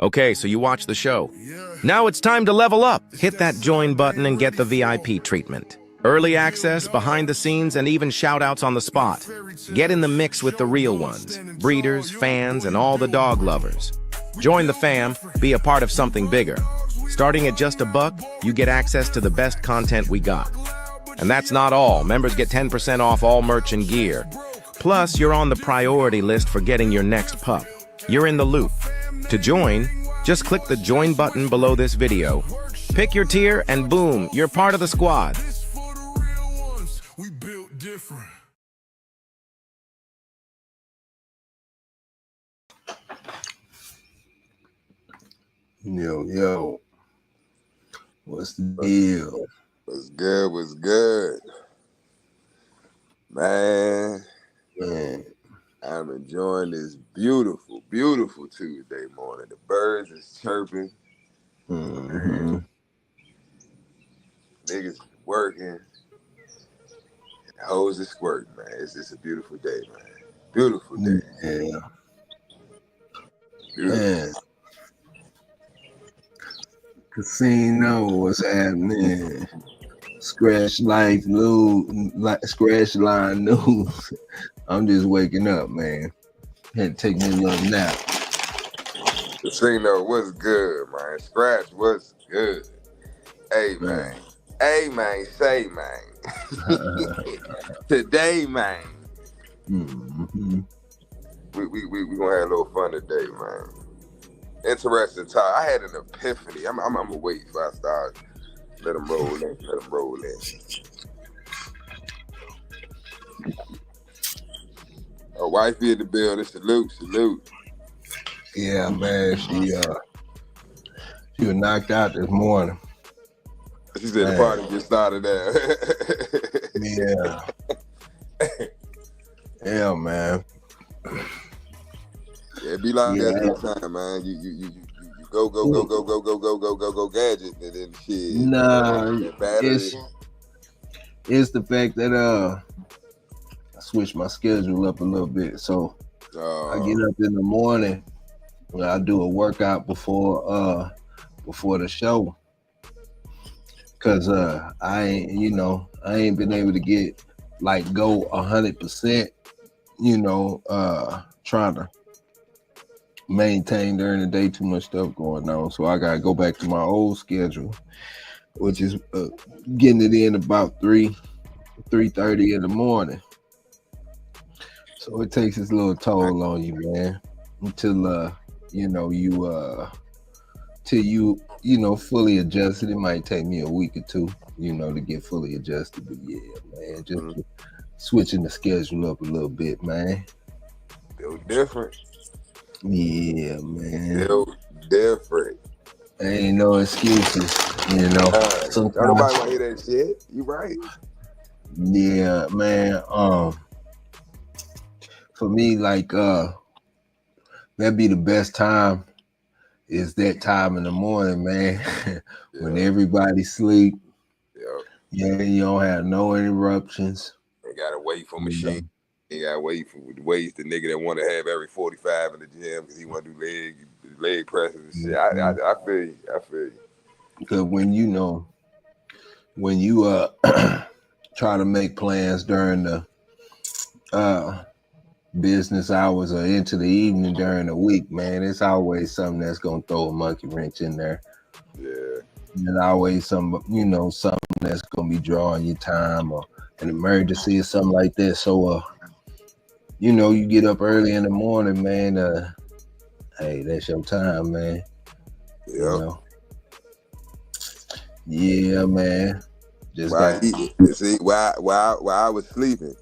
Okay, so you watch the show. Now it's time to level up. Hit that join button and get the VIP treatment. Early access, behind the scenes, and even shout-outs on the spot. Get in the mix with the real ones, breeders, fans, and all the dog lovers. Join the fam, be a part of something bigger. Starting at just $1, you get access to the best content we got. And that's not all. Members get 10% off all merch and gear. Plus, you're on the priority list for getting your next pup. You're in the loop. To join, just click the join button below this video. Pick your tier and boom, you're part of the squad. Yo, what's the deal? What's good? What's good? Man, I'm enjoying this beautiful, beautiful Tuesday morning. The birds is chirping. Niggas working. Hoes is squirting, man. It's just a beautiful day, man. Beautiful day. Yeah. Beautiful. Man. Casino, what's happening? Scratch Life News, Scratch Line News. I'm just waking up, man. Had to take me a little nap. Casino, what's good, man? Scratch, what's good? Hey, man. Hey, man. Say, man. Today, man. We gonna have a little fun today, man. Interesting time. I had an epiphany. I'm gonna wait before I start. Let them roll in. Let them roll in. Oh, wifey in the building. Salute. Yeah, man. She was knocked out this morning. She said the party just started there. Yeah. Yeah, man. Yeah, it be like that sometimes, man. You go gadget, and then shit. Nah, it's the fact that I switched my schedule up a little bit. So I get up in the morning when I do a workout before the show. Cause I ain't been able to get go 100%, trying to maintain during the day, too much stuff going on. So I gotta go back to my old schedule, which is getting it in about 3:30 in the morning. So it takes its little toll on you, man, until you fully adjusted. It might take me a week or two, to get fully adjusted. But yeah, man, just switching the schedule up a little bit, man. Feel different. Yeah, man. Feel different. Ain't no excuses, Sometimes nobody want to hear that shit. You right. Yeah, man. For me, that'd be the best time. Is that time in the morning, man, when everybody sleep. Yeah, you don't have no interruptions. You gotta wait for machine. You gotta wait for the nigga that want to have every 45 in the gym because he want to do leg presses and shit. I feel you. Because when you try to make plans during the business hours or into the evening during the week, man, it's always something that's gonna throw a monkey wrench in there. Yeah. And always something that's gonna be drawing your time or an emergency or something like that. So you get up early in the morning, man. Hey, that's your time, man. Yeah. Yeah, man. Just see while I was sleeping.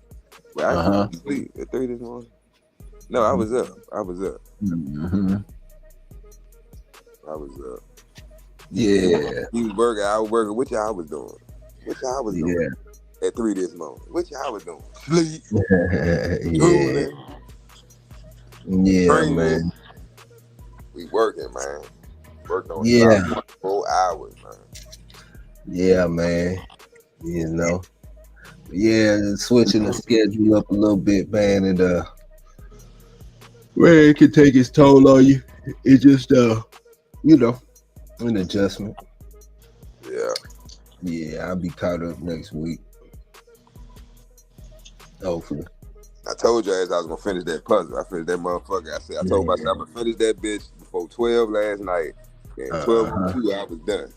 I couldn't sleep at 3 this morning. No, I was up. Mm-hmm. I was up. Yeah. You was working. I was working. What y'all was doing? Doing at 3 this morning? What y'all was doing? Sleep. Yeah, man. We working, man. Worked on 4 hours, man. Yeah, man. Switching the schedule up a little bit, man, and it can take its toll on you. It just you know, an adjustment. Yeah. Yeah, I'll be caught up next week. Hopefully. I told you as I was gonna finish that puzzle. I finished that motherfucker. I told myself I'm gonna finish that bitch before 12 last night. And 12:02, I was done.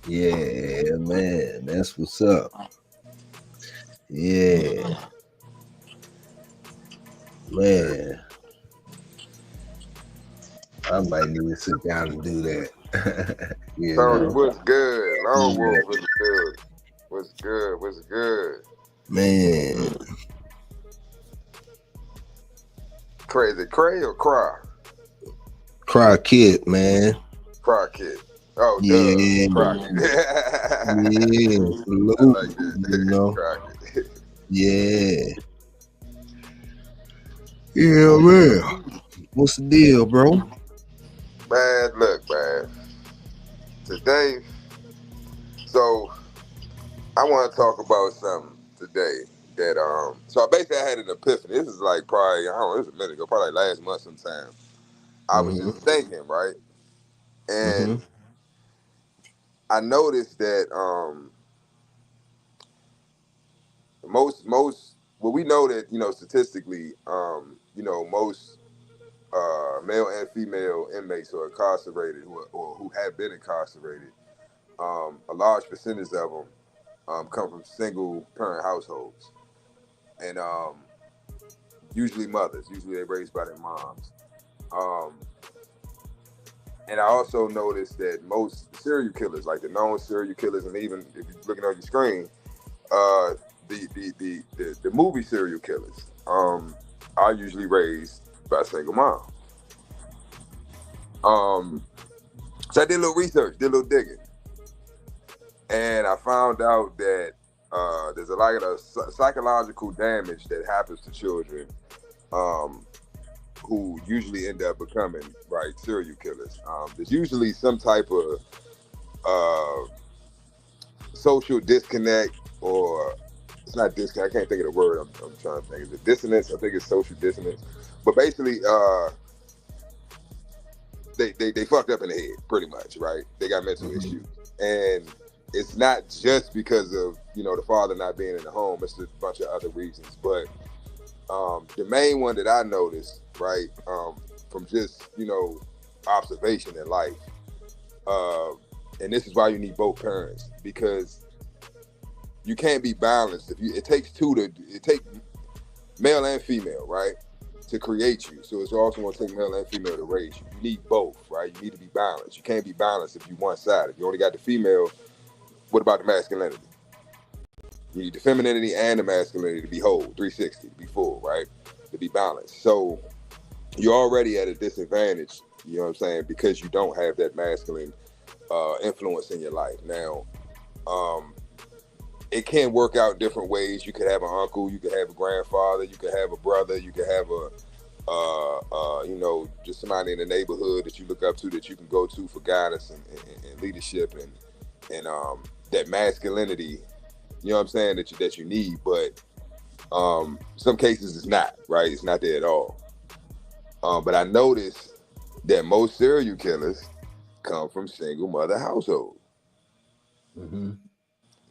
Yeah, man. That's what's up. Yeah. Man. I might need to sit down and do that. Yeah. Tony, what's good? Lone Wolf in the field. What's good? What's good? Man. Crazy. Cray or Cry? Cry Kid, man. Cry Kid. Oh, yeah. Cry Kid. Yeah. I like that. You know? Cry Kid. Yeah. Yeah, man. What's the deal, bro? Man, look, man. Today, so I want to talk about something today that so basically I had an epiphany. This is like probably, I don't know, this is a minute ago, probably like last month sometime. I was just thinking, right? And I noticed that most well, we know that, you know, statistically, you know, most male and female inmates who are incarcerated or who have been incarcerated, a large percentage of them come from single parent households, and usually mothers. Usually they're raised by their moms. And I also noticed that most serial killers, like the known serial killers, and even if you're looking on your screen, the movie serial killers are usually raised by a single mom. So I did a little research, did a little digging, and I found out that there's a lot of psychological damage that happens to children who usually end up becoming, right, serial killers. There's usually some type of social disconnect, or it's not disconnect, I can't think of the word I'm trying to think. Is it dissonance? I think it's social dissonance. But basically, they fucked up in the head, pretty much, right? They got mental issues. And it's not just because of, you know, the father not being in the home. It's a bunch of other reasons. But the main one that I noticed, right, from just, you know, observation in life, and this is why you need both parents, because you can't be balanced. It takes male and female, right, to create you. So it's also going to take male and female to raise you. You need both, right? You need to be balanced. You can't be balanced if you one sided. If you only got the female, what about the masculinity? You need the femininity and the masculinity to be whole, 360, to be full, right? To be balanced. So you're already at a disadvantage, you know what I'm saying, because you don't have that masculine influence in your life. Now, it can work out different ways. You could have an uncle, you could have a grandfather, you could have a brother, you could have you know, just somebody in the neighborhood that you look up to, that you can go to for guidance and leadership and that masculinity, you know what I'm saying, that you need. But some cases it's not, right? It's not there at all. But I noticed that most serial killers come from single mother households.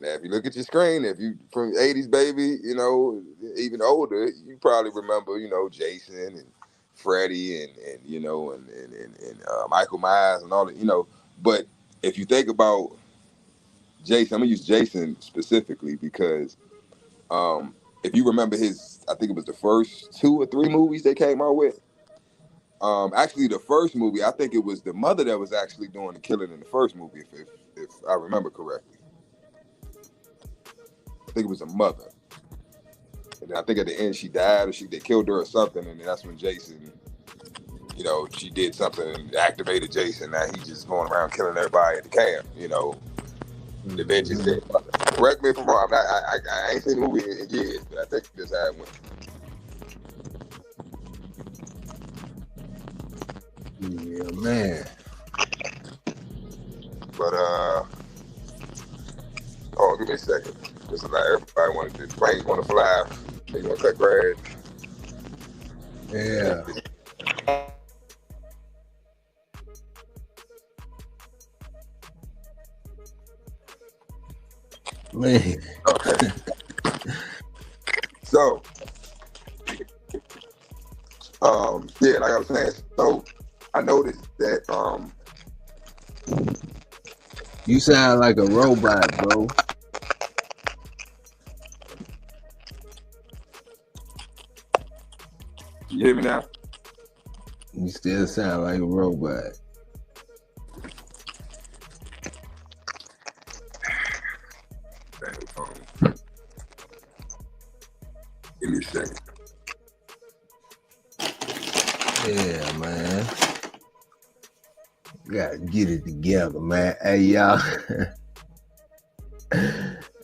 Now, if you look at your screen, if you from 80s baby, you know, even older, you probably remember, you know, Jason and Freddie and you know, and Michael Myers and all that, you know. But if you think about Jason, I'm gonna use Jason specifically because if you remember his, I think it was the first 2 or 3 movies they came out with. Actually, the first movie, I think it was the mother that was actually doing the killing in the first movie, if I remember correctly. I think it was a mother. And I think at the end she died, or they killed her or something, and that's when Jason, you know, she did something and activated Jason. Now he's just going around killing everybody at the camp, you know. The bench is dead. Correct me if I'm wrong. I ain't seen the movie in years, but I think this how it went. Yeah, man. But oh, give me a second. Just like everybody wanted to, planes want to fly. They want to cut grass. Yeah. Man. Okay. So, yeah, like I was saying, so I noticed that you sound like a robot, bro. you hear me now? You still sound like a robot. Give me a second. Yeah, man. Gotta get it together, man. Hey, y'all.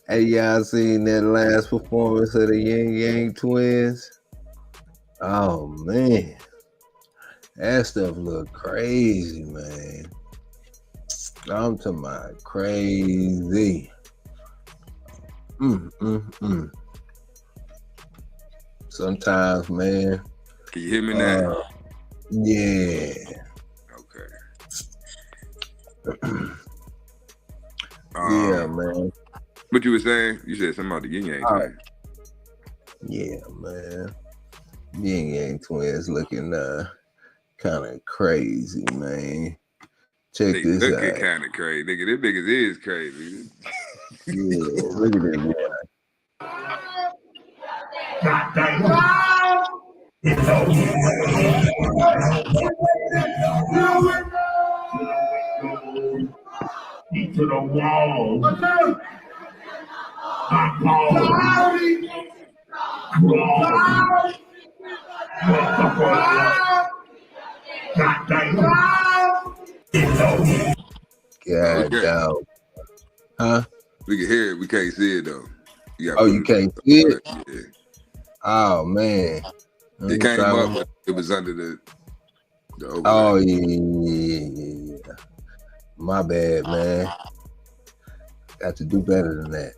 Hey, y'all seen that last performance of the Yin Yang Twins? Oh, man. That stuff look crazy, man. I'm talking about crazy. Sometimes, man. Can you hear me now? Yeah. Okay. Yeah, man. What you were saying? You said something about the Yin Yang Twins. Yeah, man. Yin Yang Twins looking kind of crazy, man. Check this out. Looking kind of crazy. Nigga, this niggas is crazy. Yeah, look at this boy. To the wall. God dog. Huh? We can hear it. We can't see it though. You can't see it? Yeah. Oh man. It came up, but it was under the overlay. Oh yeah. My bad, man. Got to do better than that.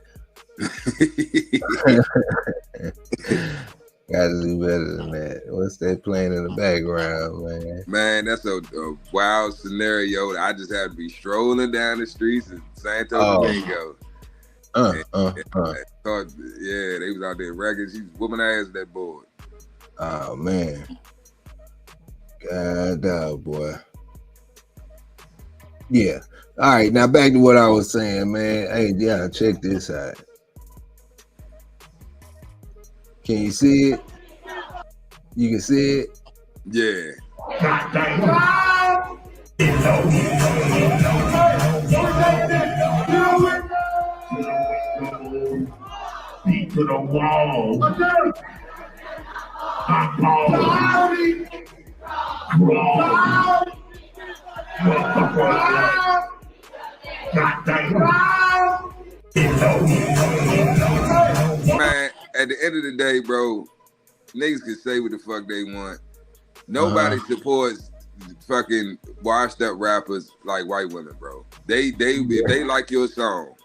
Got to do better than that. What's that playing in the background, man? Man, that's a wild scenario. I just had to be strolling down the streets in Santo Domingo. Yeah, they was out there wrecking. She was whooping ass at that board. Oh man. God dog, boy. Yeah. All right, now back to what I was saying, man. Hey, yeah, check this out. Can you see it? You can see it? Yeah. Feet to the wall. Man, at the end of the day, bro, niggas can say what the fuck they want. Nobody supports fucking washed up rappers like white women, bro. If they like your song,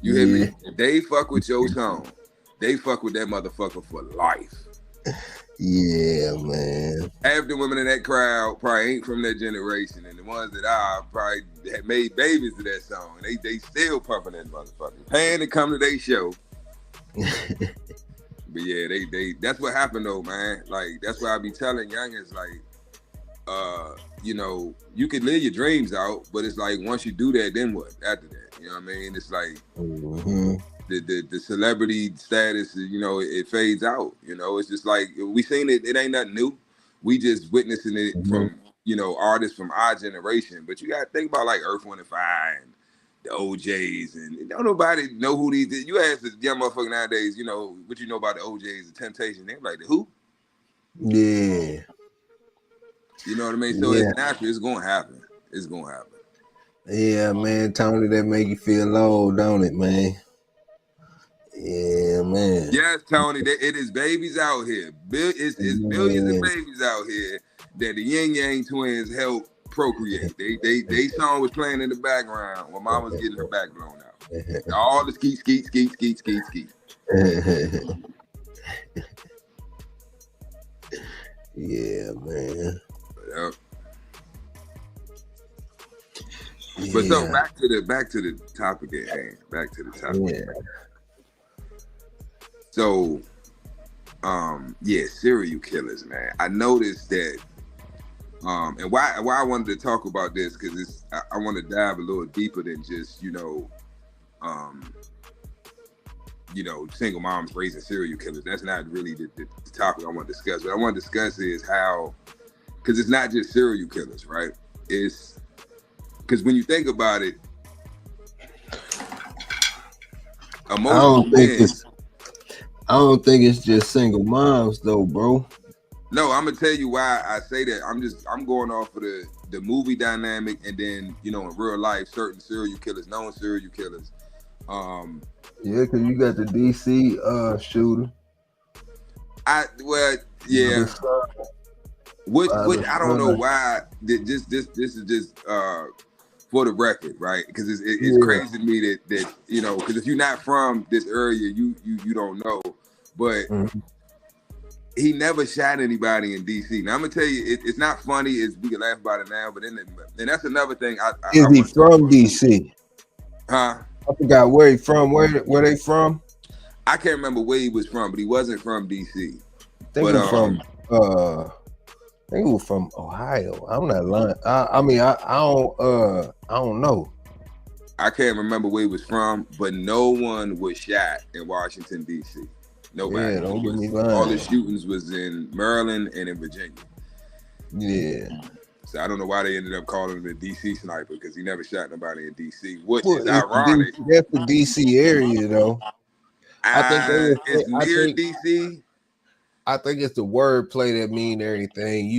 you hear me? If they fuck with your song, they fuck with that motherfucker for life. Yeah, man. Half the women in that crowd probably ain't from that generation, and the ones that are probably had made babies to that song. They still pumping that motherfucker, paying to come to their show. But yeah, they that's what happened though, man. Like that's why I be telling youngins, like, you know, you can live your dreams out, but it's like once you do that, then what after that? You know what I mean? It's like the celebrity status, you know, it fades out. You know, it's just like we seen it. It ain't nothing new. We just witnessing it from, you know, artists from our generation. But you got to think about like Earth, Wind & Fire and the OJs, and don't nobody know who these. You ask the young motherfucker nowadays, you know, what you know about the OJs, the Temptation. They're like, the who? Yeah. You know what I mean? So it's natural. It's gonna happen. It's gonna happen. Yeah, man, Tony, that make you feel old, don't it, man? Yeah, man. Yes, Tony, it is babies out here. It's millions of babies out here that the Yin Yang Twins help procreate. They song was playing in the background while mom was getting her back blown out. All the skeet. Yeah, man. Yep. But so back to the topic at hand. Back to the topic. Yeah. So, serial killers, man. I noticed that, and why I wanted to talk about this, because I want to dive a little deeper than just single moms raising serial killers. That's not really the topic I want to discuss. What I want to discuss is how, because it's not just serial killers, right? It's because when you think about it, I don't think it's just single moms though, bro. No, I'm gonna tell you why I say that. I'm going off of the movie dynamic, and then in real life, certain serial killers, known serial killers. Yeah, because you got the DC shooter. Which I don't know why. This is just for the record, right? Because it's crazy to me that because if you're not from this area, you don't know. But he never shot anybody in DC. Now I'm gonna tell you, it's not funny. We can laugh about it now, but then that's another thing. Is he from DC? Huh? I forgot where he from. Where they from? I can't remember where he was from, but he wasn't from DC. I think he was from Ohio. I'm not lying. I don't know. I can't remember where he was from, but no one was shot in Washington D.C. Nobody. Yeah, don't get me lying. All the shootings was in Maryland and in Virginia. Yeah. So I don't know why they ended up calling him the DC sniper, because he never shot nobody in DC, which is ironic. That's the DC area, though. I think it's near DC. I think it's the wordplay that mean everything.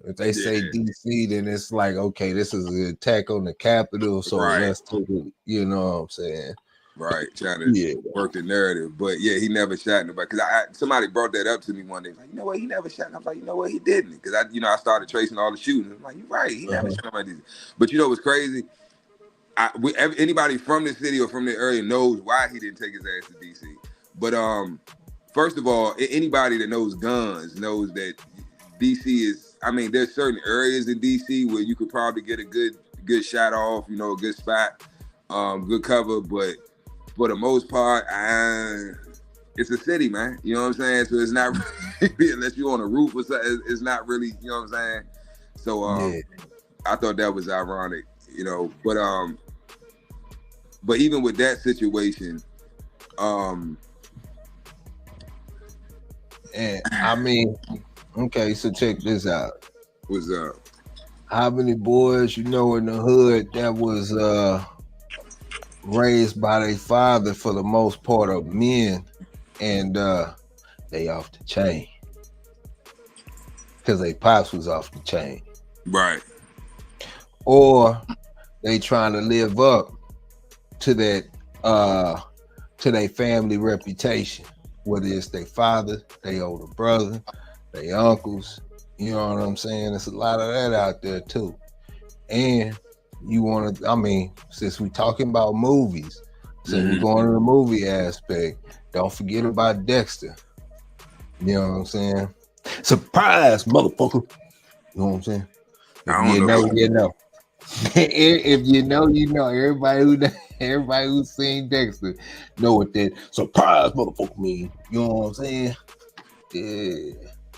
If they say DC, then it's like, okay, this is an attack on the Capitol, so let's take it. You know what I'm saying? Right, trying to work the narrative. But yeah, he never shot nobody. Because somebody brought that up to me one day. Like, he never shot. And I was like, he didn't. Because I started tracing all the shootings. I'm like, you're right. He never shot nobody. But what's crazy? Anybody from the city or from the area knows why he didn't take his ass to DC. But first of all, anybody that knows guns knows that DC is. I mean, there's certain areas in DC where you could probably get a good shot off. A good spot, good cover, but for the most part, it's a city, man. You know what I'm saying? So it's not really, unless you're on a roof or something, it's not really, you know what I'm saying? So I thought that was ironic, but even with that situation, and I mean, okay, so check this out. What's up? How many boys in the hood that was raised by their father, for the most part, of men, and they off the chain because they pops was off the chain, right? Or they trying to live up to that to their family reputation, whether it's their father, their older brother, their uncles. You know what I'm saying? There's a lot of that out there too, and you want to, since we talking about movies, since we're going to the movie aspect, don't forget about Dexter. You know what I'm saying? Surprise, motherfucker. You know what I'm saying? If you know. If you know, you know. Everybody who's seen Dexter know what that surprise, motherfucker mean. You know what I'm saying? Yeah.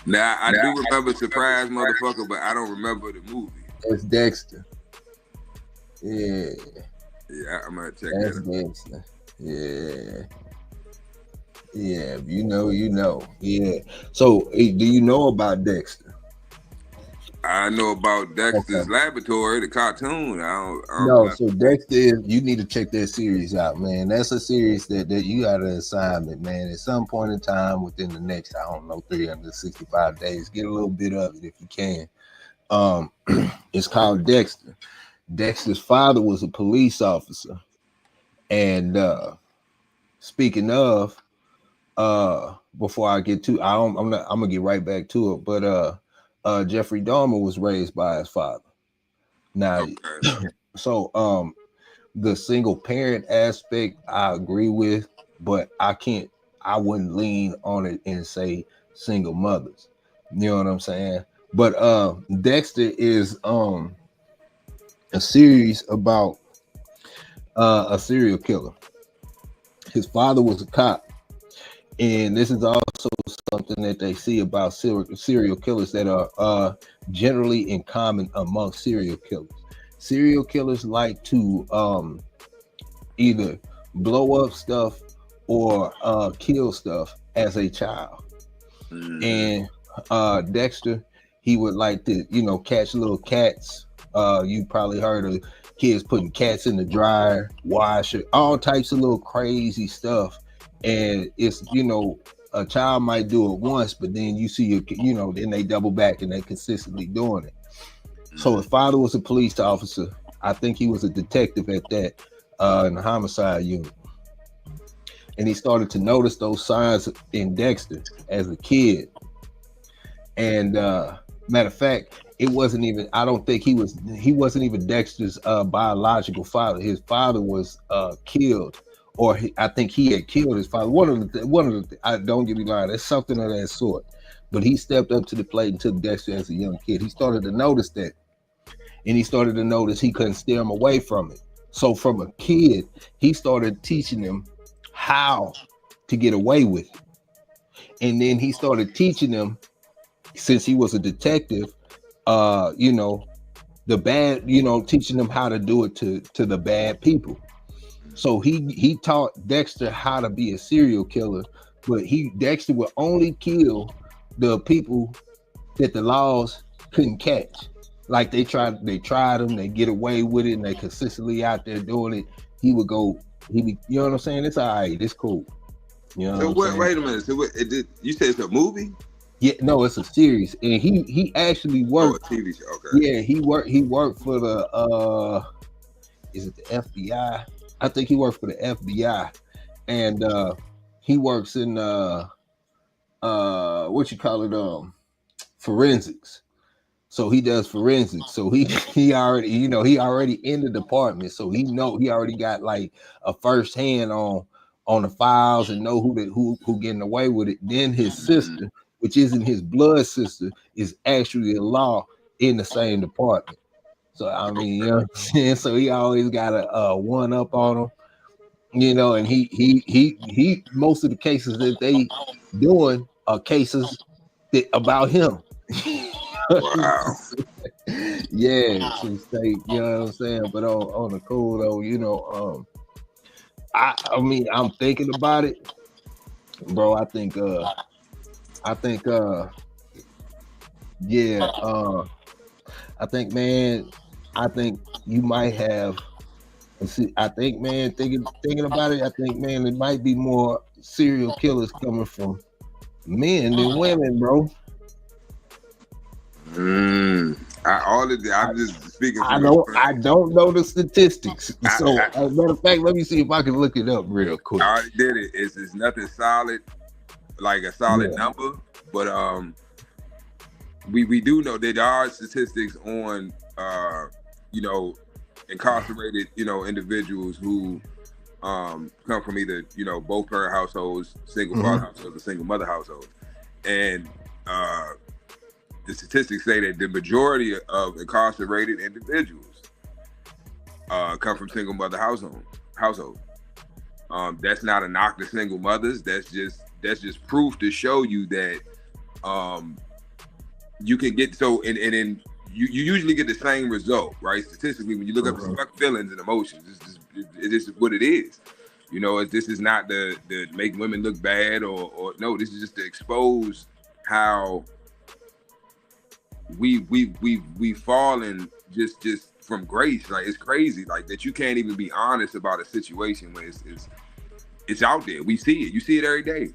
Now, I do remember Surprise, motherfucker, but I don't remember the movie. It's Dexter. Yeah. Yeah, I'm gonna check that out. Dexter. Yeah. Yeah, if you know, you know. Yeah. So, do you know about Dexter? I know about Dexter's Laboratory, the cartoon. I don't know. So Dexter, you need to check that series out, man. That's a series that you got an assignment, man. At some point in time within the next, 365 days, get a little bit of it if you can. It's called Dexter. Dexter's father was a police officer. And speaking of, before I get to, I'm gonna get right back to it, but Jeffrey Dahmer was raised by his father. Now, so the single parent aspect I agree with, but I wouldn't lean on it and say single mothers. You know what I'm saying? But Dexter is a series about a serial killer. His father was a cop, and this is also something that they see about serial killers that are generally in common among serial killers. Serial killers like to either blow up stuff or kill stuff as a child. And Dexter, he would like to, catch little cats. You probably heard of kids putting cats in the dryer, wash it, all types of little crazy stuff. And it's, a child might do it once, but then you see, then they double back and they consistently doing it. So his father was a police officer. I think he was a detective at that in the homicide unit. And he started to notice those signs in Dexter as a kid. And matter of fact, it wasn't even, I don't think he wasn't even Dexter's biological father. His father was killed, or I think he had killed his father. One of the I don't get me wrong, it's something of that sort. But he stepped up to the plate and took Dexter as a young kid. He started to notice that. And he started to notice he couldn't steer him away from it. So from a kid, he started teaching him how to get away with it. And then he started teaching him, since he was a detective, the bad, teaching them how to do it to the bad people. So he taught Dexter how to be a serial killer, but Dexter would only kill the people that the laws couldn't catch. Like they tried them, they get away with it, and they consistently out there doing it. You know what I'm saying? It's all right, it's cool. You know. So wait a minute. So you said it's a movie? Yeah, no, it's a series, and he actually worked. Oh, a TV show. Okay. Yeah, he worked for the is it the FBI? I think he worked for the FBI, and he works in forensics. So he does forensics. So he already in the department. So he already got like a first hand on the files and know who getting away with it. Then his sister, which isn't his blood sister, is actually a law in the same department. So I mean, you know what I'm saying? So he always got a one up on him, and he most of the cases that they doing are cases about him. Wow. Yeah, so state, you know what I'm saying? But on the cool though, I mean, I'm thinking about it, bro. I think you might have. I think, man, thinking about it, I think, man, it might be more serial killers coming from men than women, bro. I'm just speaking. I don't know the statistics. So, as a matter of fact, let me see if I can look it up real quick. I already did it. It's nothing solid, like a solid number, but we do know that there are statistics on incarcerated individuals who come from either both parent households, single father households, or single mother households, and the statistics say that the majority of incarcerated individuals come from single mother household. That's not a knock to single mothers. That's just proof to show you that you can get and you usually get the same result, right? Statistically, when you look up feelings and emotions, it's just what it is. This is not the make women look bad or no. This is just to expose how we've fallen just from grace. Like, it's crazy, like that you can't even be honest about a situation when it's out there. We see it. You see it every day.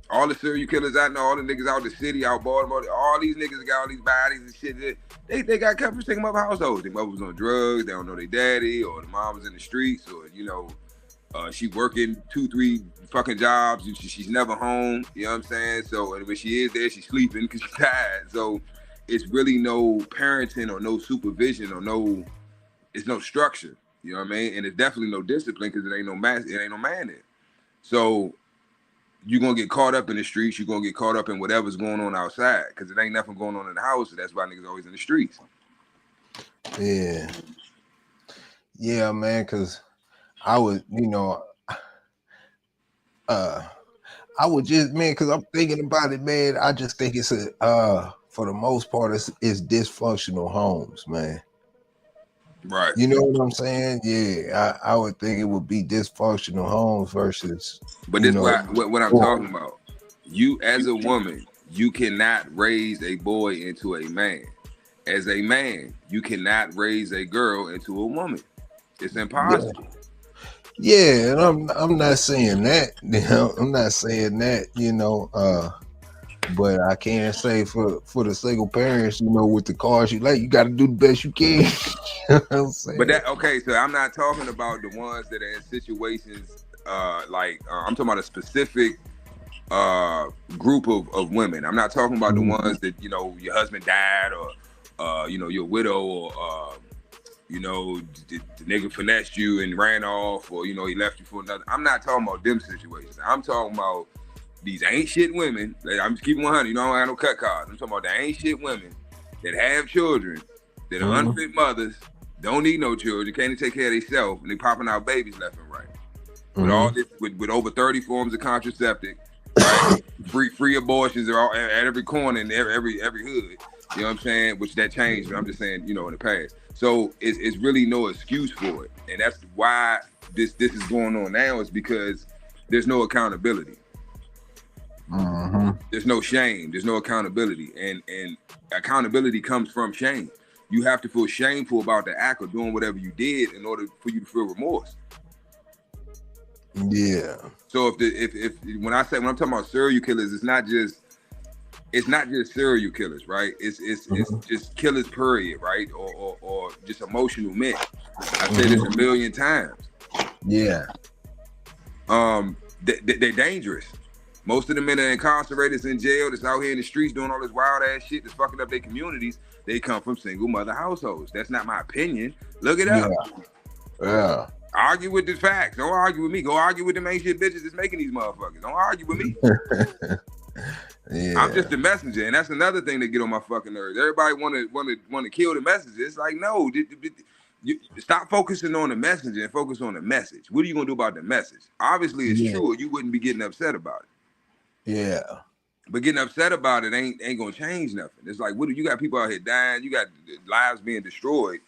All the serial killers I know, all the niggas out the city, out Baltimore, all these niggas got all these bodies and shit. They got cut from single mother households. Their mother was on drugs. They don't know their daddy, or the mom was in the streets, or she working 2-3 fucking jobs. She's never home. You know what I'm saying? So, and when she is there, she's sleeping because she's tired. So it's really no parenting or no supervision or it's no structure. You know what I mean? And it's definitely no discipline because it ain't no man there. So you're gonna get caught up in the streets. You're gonna get caught up in whatever's going on outside because it ain't nothing going on in the house. So that's why niggas always in the streets. Yeah, man, because I would, I would just, man, because I'm thinking about it, man. I just think it's for the most part, it's dysfunctional homes, man. Right. You know what I'm saying? Yeah, I would think it would be dysfunctional homes versus. But this is what I'm talking about. You as a woman, you cannot raise a boy into a man. As a man, you cannot raise a girl into a woman. It's impossible. Yeah, and I'm not saying that. I'm not saying that. But I can say for the single parents, with the cars you like, you got to do the best you can. But so I'm not talking about the ones that are in situations I'm talking about a specific group of women. I'm not talking about the ones that your husband died or you're a widow or the nigga finessed you and ran off or he left you for another. I'm not talking about them situations. I'm talking about these ain't shit women. I'm just keeping 100. I don't have no cut cards. I'm talking about the ain't shit women that have children that are unfit mothers, don't need no children, can't even take care of themselves, and they popping out babies left and right. With all this, with over 30 forms of contraceptive, right? free abortions are at every corner in every hood. You know what I'm saying? Which that changed, but I'm just saying, in the past. So it's really no excuse for it, and that's why this is going on now. Is because there's no accountability. There's no shame. There's no accountability, and accountability comes from shame. You have to feel shameful about the act or doing whatever you did in order for you to feel remorse. Yeah. So if when I'm talking about serial killers, it's not just serial killers, right? It's just killers, period, right? Or just emotional men. I've said this a million times. Yeah. They're dangerous. Most of the men that are incarcerated in jail, that's out here in the streets doing all this wild ass shit that's fucking up their communities, they come from single mother households. That's not my opinion. Look it up. Yeah. Argue with the facts. Don't argue with me. Go argue with them ain't shit bitches that's making these motherfuckers. Don't argue with me. Yeah. I'm just the messenger, and that's another thing that get on my fucking nerves. Everybody want to kill the messenger. It's like, no, you stop focusing on the messenger and focus on the message. What are you gonna do about the message? Obviously, it's true, or you wouldn't be getting upset about it. Yeah. But getting upset about it ain't gonna change nothing. It's like, what do you got people out here dying? You got lives being destroyed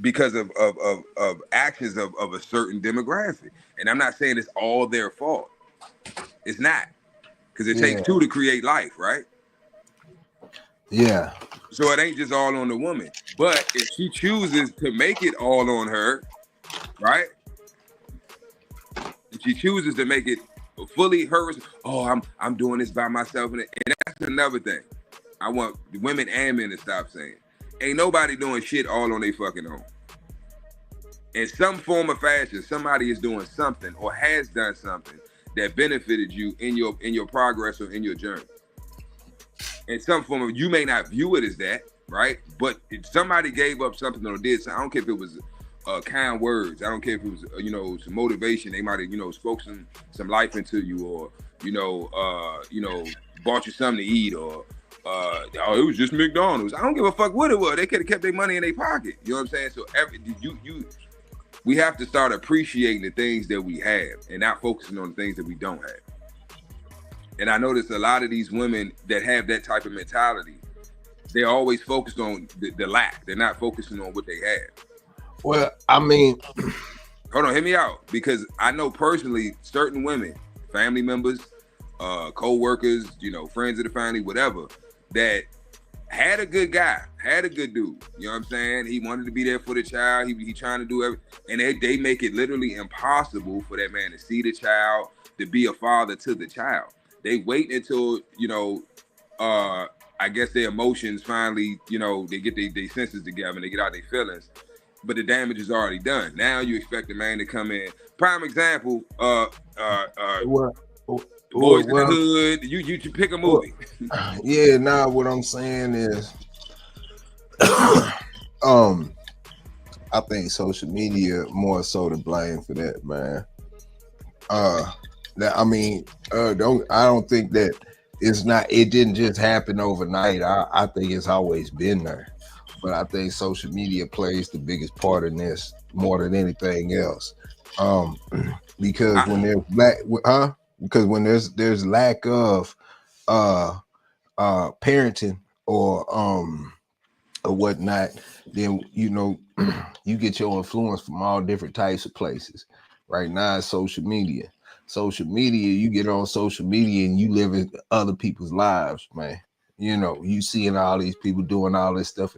because of actions of a certain demographic. And I'm not saying it's all their fault. It's not. Because it takes two to create life, right? Yeah. So it ain't just all on the woman. But if she chooses to make it all on her, right? If she chooses to make it fully hers, I'm doing this by myself. And that's another thing. I want women and men to stop saying. Ain't nobody doing shit all on their fucking own. In some form or fashion, somebody is doing something or has done something that benefited you in your progress or in your journey. In some form of, you may not view it as that, right? But if somebody gave up something or did something, I don't care if it was kind words, I don't care if it was some motivation, they might have spoke some life into you, or bought you something to eat, or it was just McDonald's. I don't give a fuck what it was. They could have kept their money in their pocket. You know what I'm saying? So we have to start appreciating the things that we have and not focusing on the things that we don't have. And I notice a lot of these women that have that type of mentality, they're always focused on the lack. They're not focusing on what they have. Well, I mean, hold on, hear me out. Because I know personally certain women, family members, co-workers, friends of the family, whatever, that had a good guy, had a good dude. You know what I'm saying? He wanted to be there for the child. He trying to do everything. And they make it literally impossible for that man to see the child, to be a father to the child. They wait until, I guess their emotions finally, they get their senses together and they get out their feelings. But the damage is already done. Now you expect the man to come in. Prime example, Boys in the Hood. You pick a movie. Yeah, what I'm saying is, I think social media more so to blame for that, man. I don't think that it didn't just happen overnight. I think it's always been there. but I think social media plays the biggest part in this more than anything else. Because when there's because when there's lack of parenting or whatnot, then you get your influence from all different types of places. Right now, it's social media. You get on social media and you live in other people's lives, man. You seeing all these people doing all this stuff,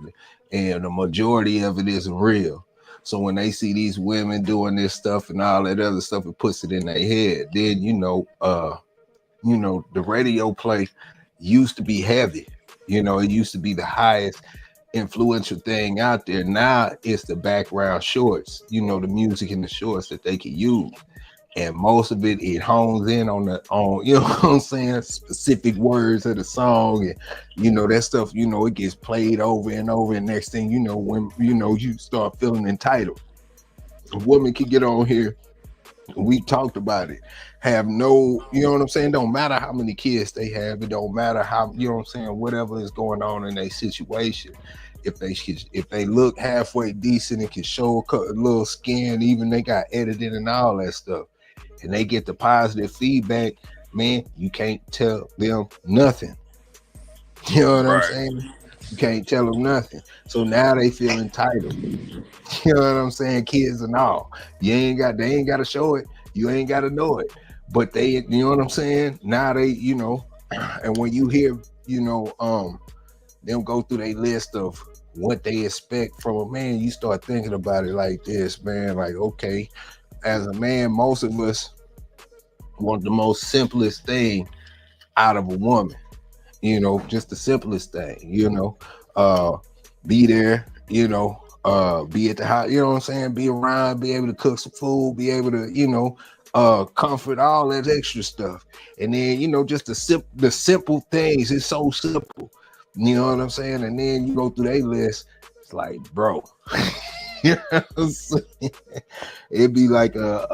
and the majority of it isn't real. So when they see these women doing this stuff and all that other stuff, it puts it in their head. Then the radio play used to be heavy. It used to be the highest influential thing out there. Now it's the background shorts, the music and the shorts that they can use. And most of it hones in on specific words of the song, and that stuff, it gets played over and over, and next thing when you start feeling entitled. A woman can get on here, we talked about it, have no, don't matter how many kids they have, it don't matter how, whatever is going on in their situation. If they look halfway decent and can show a little skin, even they got edited and all that stuff, and they get the positive feedback, man, you can't tell them nothing. You know what I'm saying? You can't tell them nothing. So now they feel entitled. You know what I'm saying? Kids and all. They ain't got to show it. You ain't got to know it. But they, you know what I'm saying? Now they, and when you hear, them go through their list of what they expect from a man, you start thinking about it like this, man. Like, okay, as a man, most of us want the most simplest thing out of a woman, just the simplest thing, be there, be at the house, you know what I'm saying? Be around, be able to cook some food, be able to, comfort, all that extra stuff. And then, just the simple things. It's so simple. You know what I'm saying? And then you go through their list. It's like, bro, you know what I'm saying? It'd be like a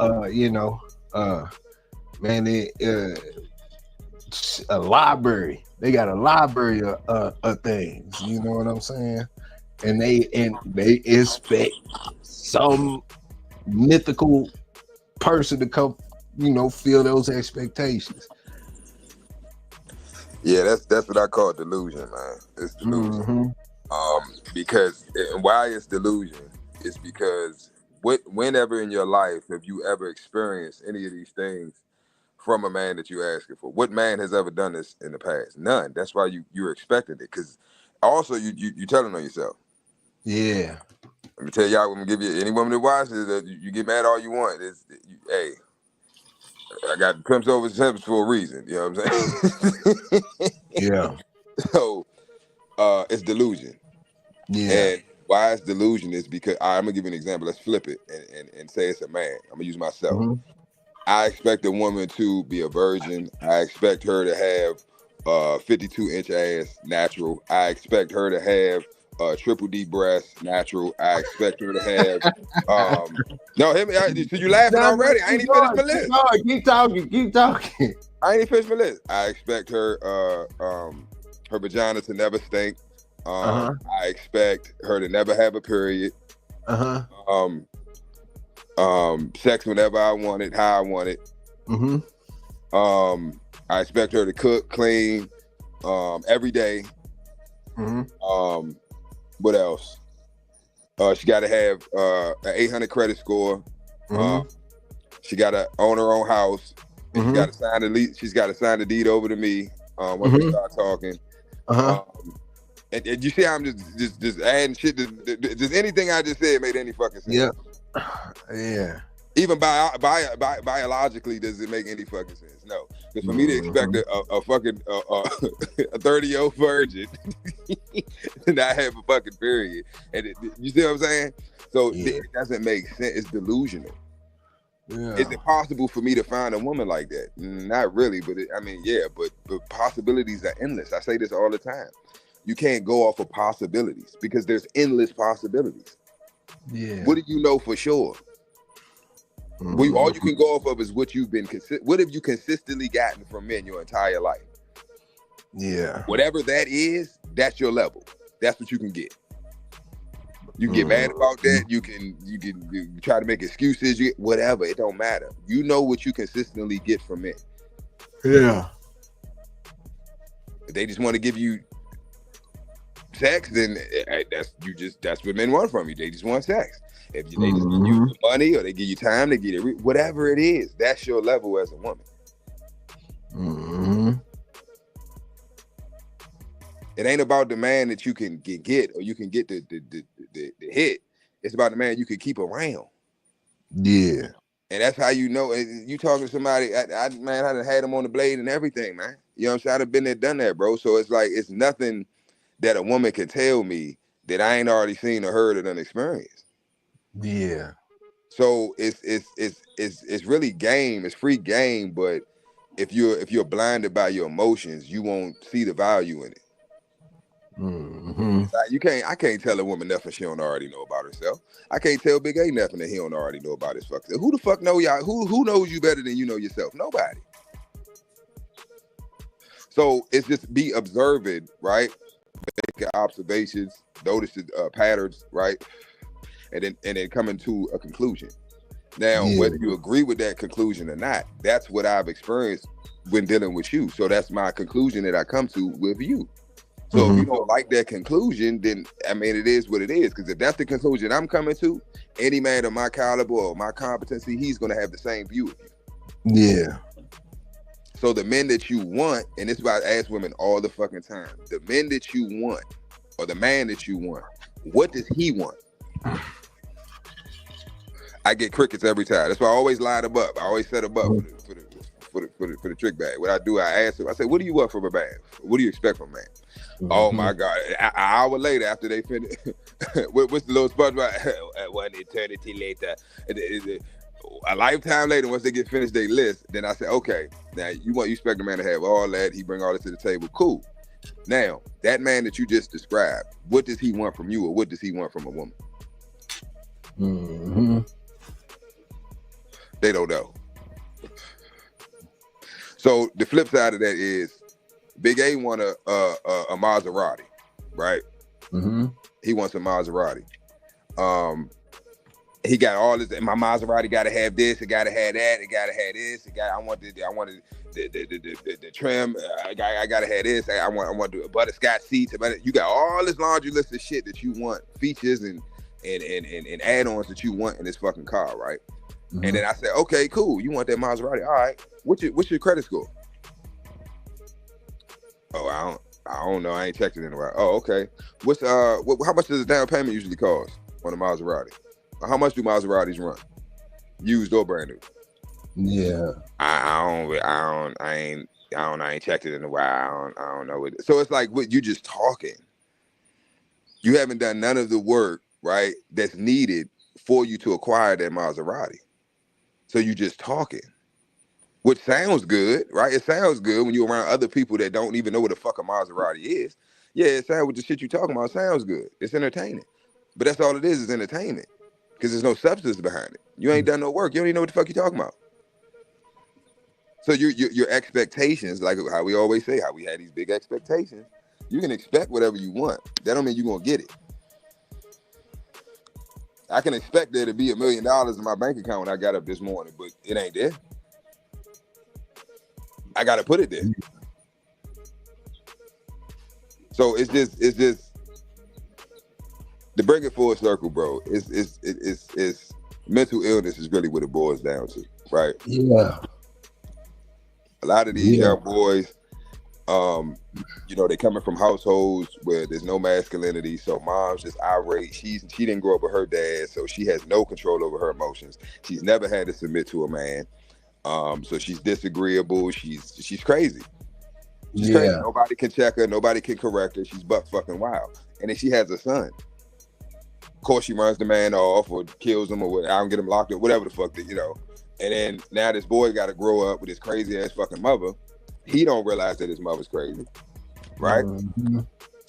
library. They got a library of things. You know what I'm saying? And they expect some mythical person to come, fill those expectations. Yeah, that's what I call delusion, man. It's delusion. Because and why it's delusion is because whenever in your life have you ever experienced any of these things from a man that you're asking for? What man has ever done this in the past? None. That's why you're expecting it. Because also you telling on yourself. Yeah. Let me tell y'all. I'm gonna give you any woman that watches that you get mad all you want. Hey, I got pimps over pimps for a reason. You know what I'm saying? Yeah. So it's delusion. Yeah. And why it's delusion is because I'm gonna give you an example. Let's flip it and say it's a man. I'm gonna use myself. Mm-hmm. I expect a woman to be a virgin. I expect her to have 52-inch ass, natural. I expect her to have triple D breast, natural. I expect her to have no, hit me. So you laughing already? I ain't even finished my list. No, keep talking. I ain't even finished my list. I expect her her vagina to never stink. I expect her to never have a period. Sex whenever I want it, how I want it. I expect her to cook, clean, every day. What else? She got to have an 800 credit score. She got to own her own house. And she got to sign the lease. She's got to sign the deed over to me when we start talking. And you see how I'm just adding shit. Does anything I just said made any fucking sense? Yeah. Yeah. Even biologically, does it make any fucking sense? No. Because for me to expect a fucking a 30-year-old virgin to not have a fucking period, and you see what I'm saying? So it doesn't make sense. It's delusional. Yeah. Is it possible for me to find a woman like that? Not really, but but possibilities are endless. I say this all the time. You can't go off of possibilities because there's endless possibilities. Yeah. What do you know for sure? All you can go off of is what you've been what have you consistently gotten from men your entire life? Yeah. Whatever that is, that's your level. That's what you can get. You can get mad about that. You can try to make excuses. Whatever. It don't matter. You know what you consistently get from men. Yeah. If they just want to give you sex, then that's what men want from you. They just want sex. If they just give you money or they give you time, they give you whatever it is. That's your level as a woman. It ain't about the man that you can get or you can get the hit. It's about the man you can keep around. Yeah. And that's how you know. You talking to somebody, I done had them on the blade and everything, man. You know what I'm saying? I've been there, done that, bro. So it's like, it's nothing that a woman can tell me that I ain't already seen or heard or done experienced. Yeah. So it's really game. It's free game, but if you're blinded by your emotions, you won't see the value in it. I can't tell a woman nothing she don't already know about herself. I can't tell Big A nothing that he don't already know about his fucking. Who the fuck know y'all? Who knows you better than you know yourself? Nobody. So it's just be observant, right? Make observations, notice the patterns, right? And then coming to a conclusion. Now, whether you agree with that conclusion or not, that's what I've experienced when dealing with you. So that's my conclusion that I come to with you. So if you don't like that conclusion, then I mean, it is what it is. Because if that's the conclusion I'm coming to, any man of my caliber or my competency, he's going to have the same view of you. Yeah. So the men that you want, and this is why I ask women all the fucking time, the men that you want, or the man that you want, what does he want? I get crickets every time. That's why I always line them up. I always set them up for the trick bag. What I do, I ask them, I say, what do you want from a man? What do you expect from a man? Oh my God. An hour later, after they finish, what's the little SpongeBob? 1 eternity later. A lifetime later, once they get finished their list, then I say, okay, now you expect a man to have all that, he bring all this to the table, cool. Now, that man that you just described, what does he want from you, or what does he want from a woman? They don't know. So the flip side of that is Big A want a Maserati, right? He wants a Maserati. He got all this. My Maserati got to have this. It got to have that. It got to have this. I wanted the trim. I got to have this. I want the butterscotch seats. You got all this laundry list of shit that you want, features and add-ons that you want in this fucking car, right? And then I said, okay, cool. You want that Maserati? All right. What's your credit score? Oh, I don't know. I ain't checked it in a while. Oh, okay. How much does the down payment usually cost on a Maserati? How much do Maseratis run? Used or brand new? Yeah. I ain't checked it in a while. I don't know. So it's like, you just talking. You haven't done none of the work, right, that's needed for you to acquire that Maserati. So you just talking. Which sounds good, right? It sounds good when you're around other people that don't even know what the fuck a Maserati is. Yeah, it sounds with the shit you talking about. It sounds good. It's entertaining. But that's all it is entertainment. Because there's no substance behind it. You ain't done no work. You don't even know what the fuck you're talking about. So your expectations, like how we always say, how we had these big expectations, you can expect whatever you want. That don't mean you're going to get it. I can expect there to be $1 million in my bank account when I got up this morning, but it ain't there. I got to put it there. So it's just to bring it full circle, bro. It's mental illness is really what it boils down to, right? Yeah. A lot of these young boys, they coming from households where there's no masculinity. So mom's just irate. She didn't grow up with her dad, so she has no control over her emotions. She's never had to submit to a man. So she's disagreeable. She's crazy. She's crazy. Nobody can check her. Nobody can correct her. She's buck fucking wild. And then she has a son. Of course, she runs the man off or kills him or whatever. I don't get him locked up, whatever the fuck that, And then now this boy got to grow up with his crazy ass fucking mother. He don't realize that his mother's crazy, right?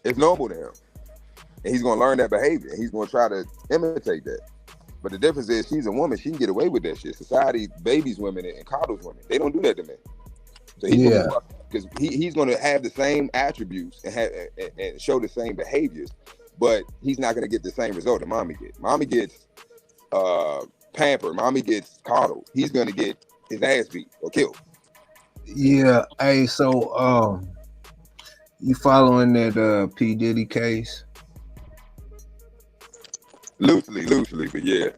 It's normal to him. And he's going to learn that behavior. And he's going to try to imitate that. But the difference is she's a woman. She can get away with that shit. Society babies women and coddles women. They don't do that to men. So he's going to have the same attributes and show the same behaviors. but he's not gonna get the same result that mommy gets. Mommy gets pampered. Mommy gets coddled. He's gonna get his ass beat or killed. Yeah. Hey, so you following that P. Diddy case? Loosely, but yeah.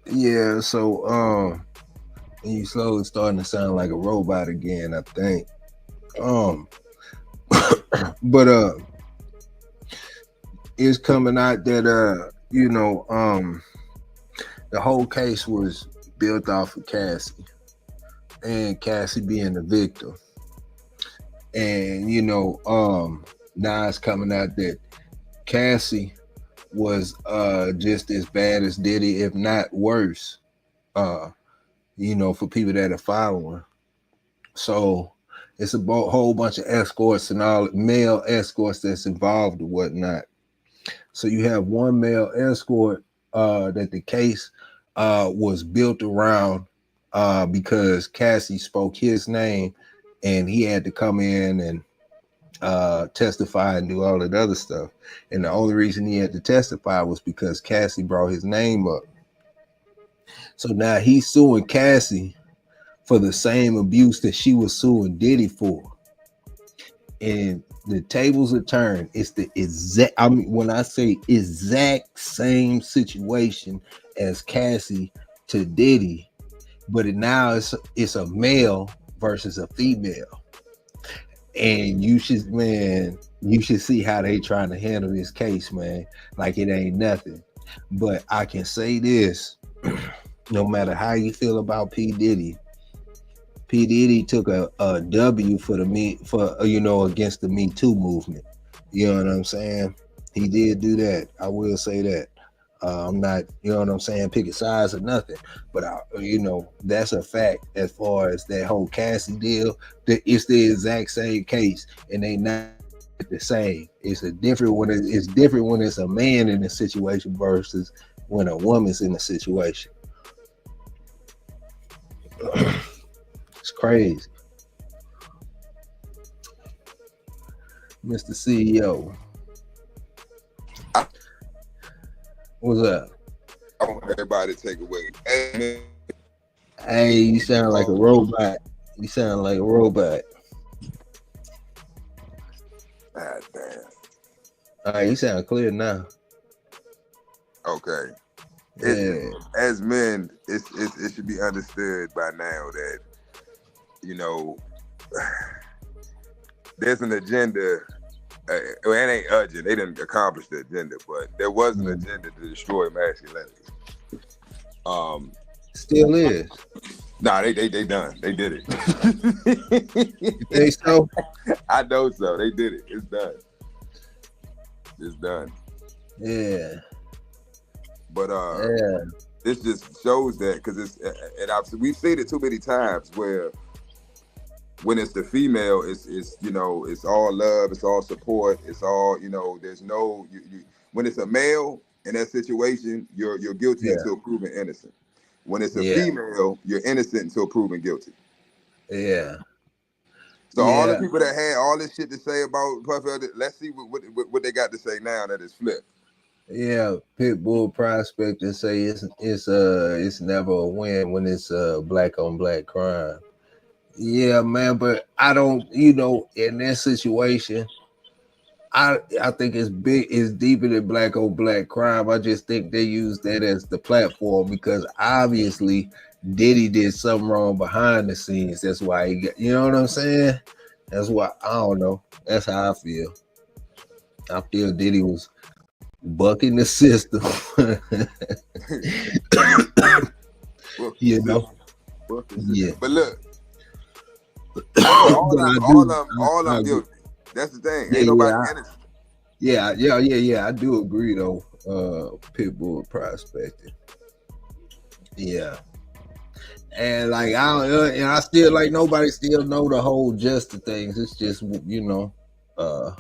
Yeah, so and you slowly starting to sound like a robot again, I think. But it's coming out that the whole case was built off of Cassie, and Cassie being the victim. And now it's coming out that Cassie was just as bad as Diddy, if not worse, for people that are following. So it's a whole bunch of escorts and all male escorts that's involved or whatnot. So you have one male escort that the case was built around because Cassie spoke his name and he had to come in and testify and do all that other stuff. And the only reason he had to testify was because Cassie brought his name up. So now he's suing Cassie for the same abuse that she was suing Diddy for. And the tables are turned. It's the exact, when I say exact same situation as Cassie to Diddy, but now it's a male versus a female. And you should see how they trying to handle this case, man. Like it ain't nothing. But I can say this, no matter how you feel about P. Diddy took a W for against the Me Too movement. You know what I'm saying? He did do that. I will say that. I'm not, picking sides or nothing, but that's a fact. As far as that whole Cassie deal, it's the exact same case, and they not the same. It's different when it's a man in a situation versus when a woman's in a situation. It's crazy, Mr. CEO. What's up? I want everybody to take away. Hey, you sound like a robot. Ah, damn. All right, you sound clear now. Okay. Yeah. As men, it should be understood by now that, there's an agenda. It ain't urgent. They didn't accomplish the agenda, but there was an agenda to destroy masculinity. Still is. Nah, they done. They did it. You think so? I know so. They did it. It's done. Yeah. But this just shows that because we've seen it too many times where when it's the female, it's all love, it's all support, it's all there's no when it's a male in that situation, you're guilty until proven innocent. When it's a female, you're innocent until proven guilty. Yeah. So all the people that had all this shit to say about Puffy, let's see what they got to say now that it's flipped. Yeah, Pitbull Prospector say it's never a win when it's black on black crime. Yeah, man, but I don't, in that situation, I think it's deeper than black on black crime. I just think they use that as the platform because obviously Diddy did something wrong behind the scenes. That's why he got, you know what I'm saying? That's why, I don't know. That's how I feel. I feel Diddy was bucking the system. Yeah. But look, all I'm guilty. That's the thing. Ain't nobody innocent. Yeah. I do agree though. Pitbull Prospector. Yeah. And like I still like nobody still know the whole gist of things. It's just you know what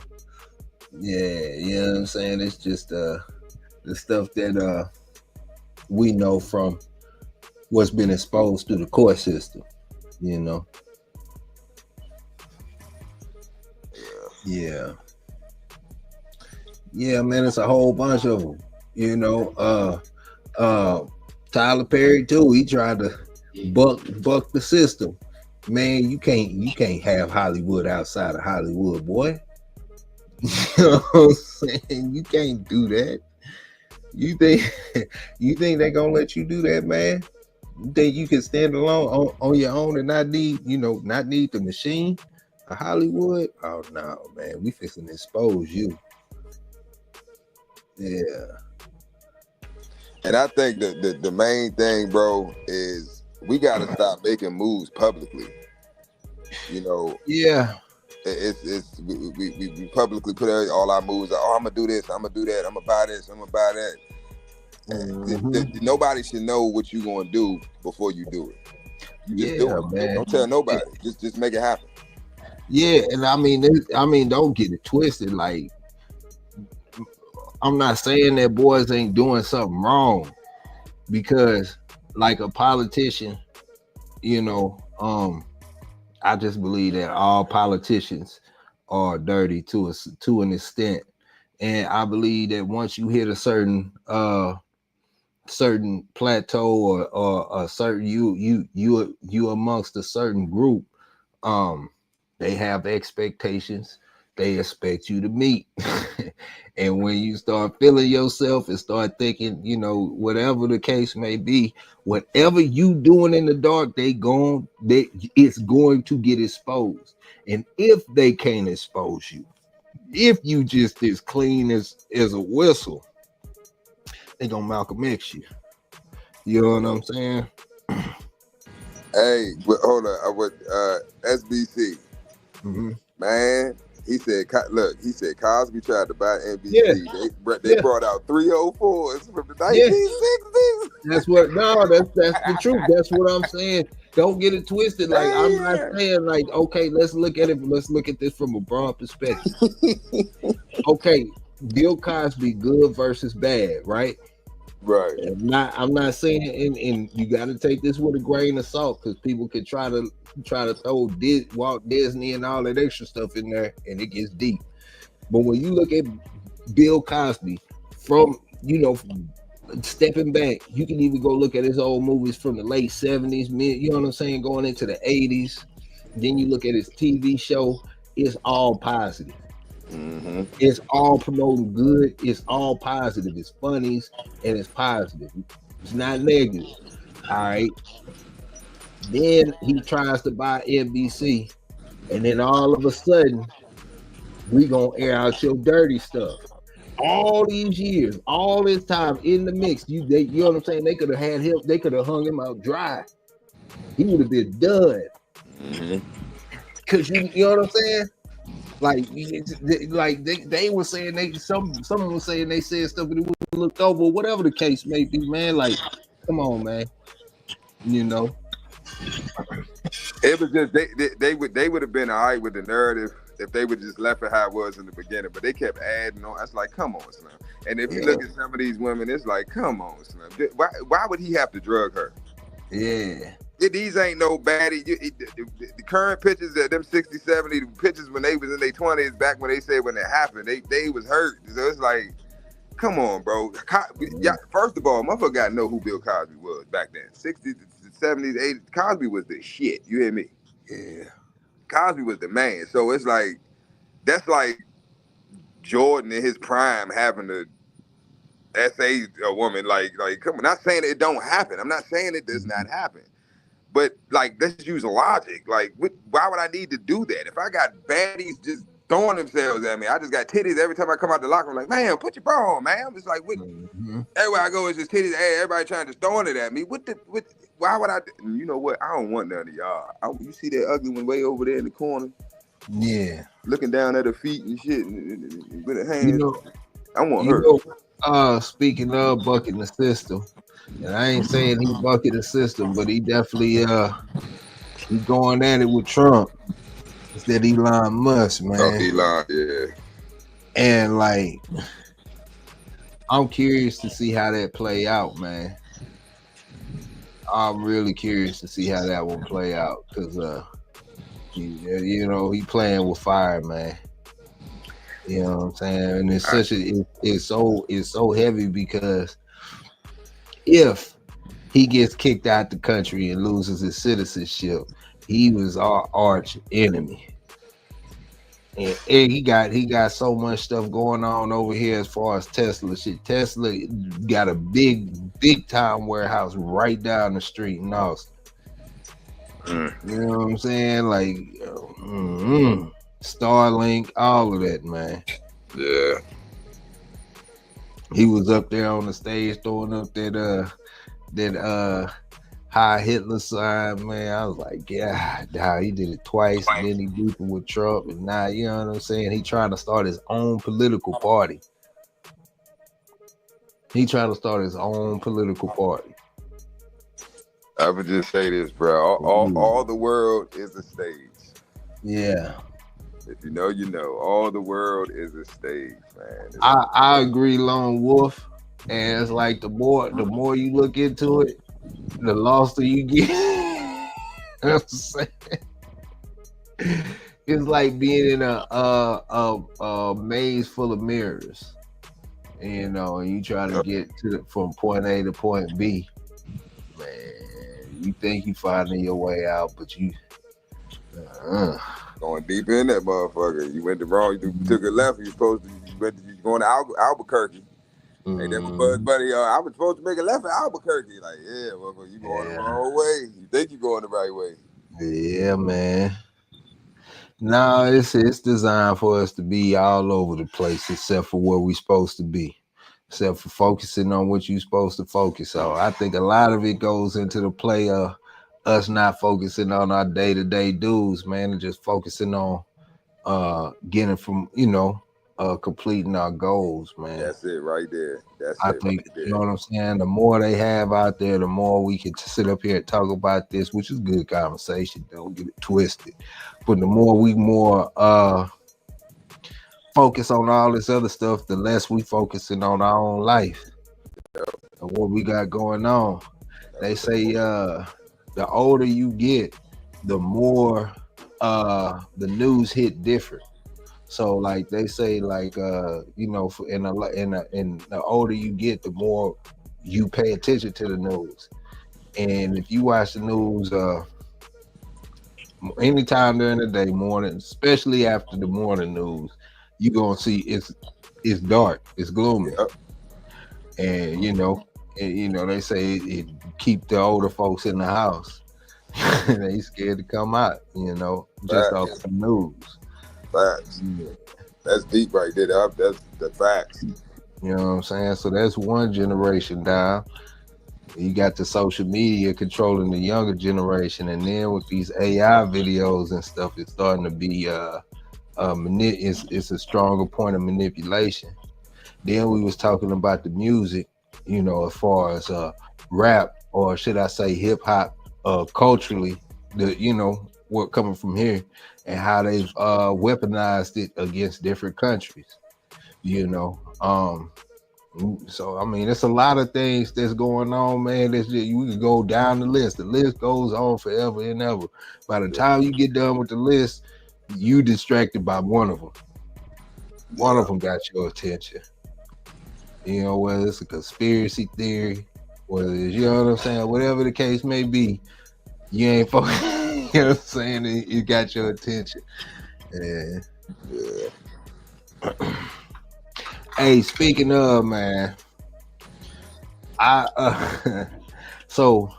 I'm saying? It's just the stuff that we know from what's been exposed through the court system, Yeah, man, it's a whole bunch of them. You know, Tyler Perry too. He tried to buck the system. Man, you can't have Hollywood outside of Hollywood, boy. You know what I'm saying? You can't do that. You think they're gonna let you do that, man? You think you can stand alone on your own and not need the machine of Hollywood? Oh no, man, we fixing to expose you. Yeah. And I think that the main thing, bro, is we got to stop making moves publicly. You know. Yeah. We publicly put all our moves out. Oh, I'm gonna do this. I'm gonna do that. I'm gonna buy this. I'm gonna buy that. Mm-hmm. Nobody should know what you're gonna do before you do it. You just do it, man. Don't tell nobody. Just make it happen. Yeah, and I mean, don't get it twisted. Like, I'm not saying that boys ain't doing something wrong, because like a politician, you know, I just believe that all politicians are dirty to an extent, and I believe that once you hit a certain plateau or a certain you amongst a certain group, they have expectations. They expect you to meet. And when you start feeling yourself and start thinking, you know, whatever the case may be, whatever you doing in the dark, it's going to get exposed. And if they can't expose you, if you just as clean as a whistle, they gonna Malcolm X you. You know what I'm saying? Hey, hold on. SBC. Mm-hmm. Man, he said Cosby tried to buy NBC. Yeah. They brought out 304s from the 1960s. That's the truth. That's what I'm saying. Don't get it twisted. Like, I'm not saying like, okay, let's look at this from a broad perspective. Okay, Bill Cosby, good versus bad, right? Right. I'm not saying, and you got to take this with a grain of salt, because people could try to throw Walt Disney and all that extra stuff in there, and it gets deep. But when you look at Bill Cosby, from, you know, stepping back, you can even go look at his old movies from the late 70s, you know what I'm saying, going into the 80s. Then you look at his TV show, it's all positive. Mm-hmm. It's all promoting good. It's all positive. It's funnies and it's positive. It's not negative. All right. Then he tries to buy NBC, and then all of a sudden, we gonna air out your dirty stuff. All these years, all this time in the mix, you know what I'm saying? They could have had him. They could have hung him out dry. He would have been done. Mm-hmm. Cause you know what I'm saying? Like they were saying someone was saying they said stuff that it was looked over, whatever the case may be, man. Like, come on, man. You know. It was just they would have been all right with the narrative if they would just left it how it was in the beginning, but they kept adding on. That's like, come on, Slim. And if you look at some of these women, it's like, come on, Slim. Why would he have to drug her? Yeah. These ain't no baddie. The current pictures of them 60, 70, the pictures when they was in their 20s, back when they said when it happened, they was hurt. So it's like, come on, bro. First of all, motherfucker got to know who Bill Cosby was back then. 60s, 70s, 80s. Cosby was the shit. You hear me? Yeah. Cosby was the man. So it's like, that's like Jordan in his prime having to essay a woman. Like, come on. Not saying it don't happen. I'm not saying it does not happen. But, like, let's use logic. Like, why would I need to do that? If I got baddies just throwing themselves at me, I just got titties every time I come out the locker room. Like, man, put your bra on, man. I'm just like, everywhere I go, it's just titties. Hey, everybody trying to throwing it at me. Why would I? You know what? I don't want none of y'all. You see that ugly one way over there in the corner? Yeah. Looking down at her feet and shit with her hands. You know, I want her. Speaking of bucking the system, and I ain't saying he bucket the system, but he definitely he going at it with Trump. It's that Elon Musk, man. Oh, Elon, yeah. And like, I'm curious to see how that play out, man. I'm really curious to see how that will play out, because you know, he playing with fire, man. You know what I'm saying? And it's such a it's so heavy because if he gets kicked out the country and loses his citizenship, he was our arch enemy. And he got so much stuff going on over here as far as Tesla shit. Tesla got a big time warehouse right down the street in Austin. You know what I'm saying? Like Starlink, all of that, man. Yeah. He was up there on the stage throwing up that High Hitler sign, man. I was like, yeah, he did it twice, and then he beefing with Trump, and now, you know what I'm saying? He trying to start his own political party. I would just say this, bro. All the world is a stage. Yeah. If you know, you know. All the world is a stage, man. I agree, Lone Wolf. And it's like the more you look into it, the loster you get. You know what I'm saying? It's like being in a maze full of mirrors. You know, and you try to get from point A to point B. Man, you think you finding your way out, but you going deep in that motherfucker. You went the wrong. You took a left. You going to Albuquerque. Hey, that was Buzz Buddy. I was supposed to make a left at Albuquerque. Like, yeah, well, you going the wrong way. You think you going the right way. Yeah, man. No, it's designed for us to be all over the place, except for where we're supposed to be, except for focusing on what you're supposed to focus on. I think a lot of it goes into the play of us not focusing on our day-to-day dues, man, and just focusing on getting from, completing our goals, man. That's it right there. I think, you know what I'm saying? The more they have out there, the more we can sit up here and talk about this, which is good conversation. Don't get it twisted. But the more we focus on all this other stuff, the less we focusing on our own life and what we got going on. They say the older you get, the more the news hit different. So like they say, like the older you get, the more you pay attention to the news. And if you watch the news anytime during the day, morning, especially after the morning news, you're gonna see it's dark, it's gloomy. And they say it keep the older folks in the house. They scared to come out, just off the news. Facts. Yeah. That's deep right there. That's the facts. You know what I'm saying? So that's one generation down. You got the social media controlling the younger generation, and then with these AI videos and stuff, it's starting to be it's a stronger point of manipulation. Then we was talking about the music, as far as rap, or should I say hip hop, culturally, what coming from here, and how they've weaponized it against different countries. So I mean, it's a lot of things that's going on, man. We can go down the list. The list goes on forever and ever. By the time you get done with the list, you distracted by one of them. One of them got your attention. Whether it's a conspiracy theory, whether it's, what I'm saying, whatever the case may be, you ain't focused. You know what I'm saying? It got your attention. Yeah. Hey, speaking of, man, so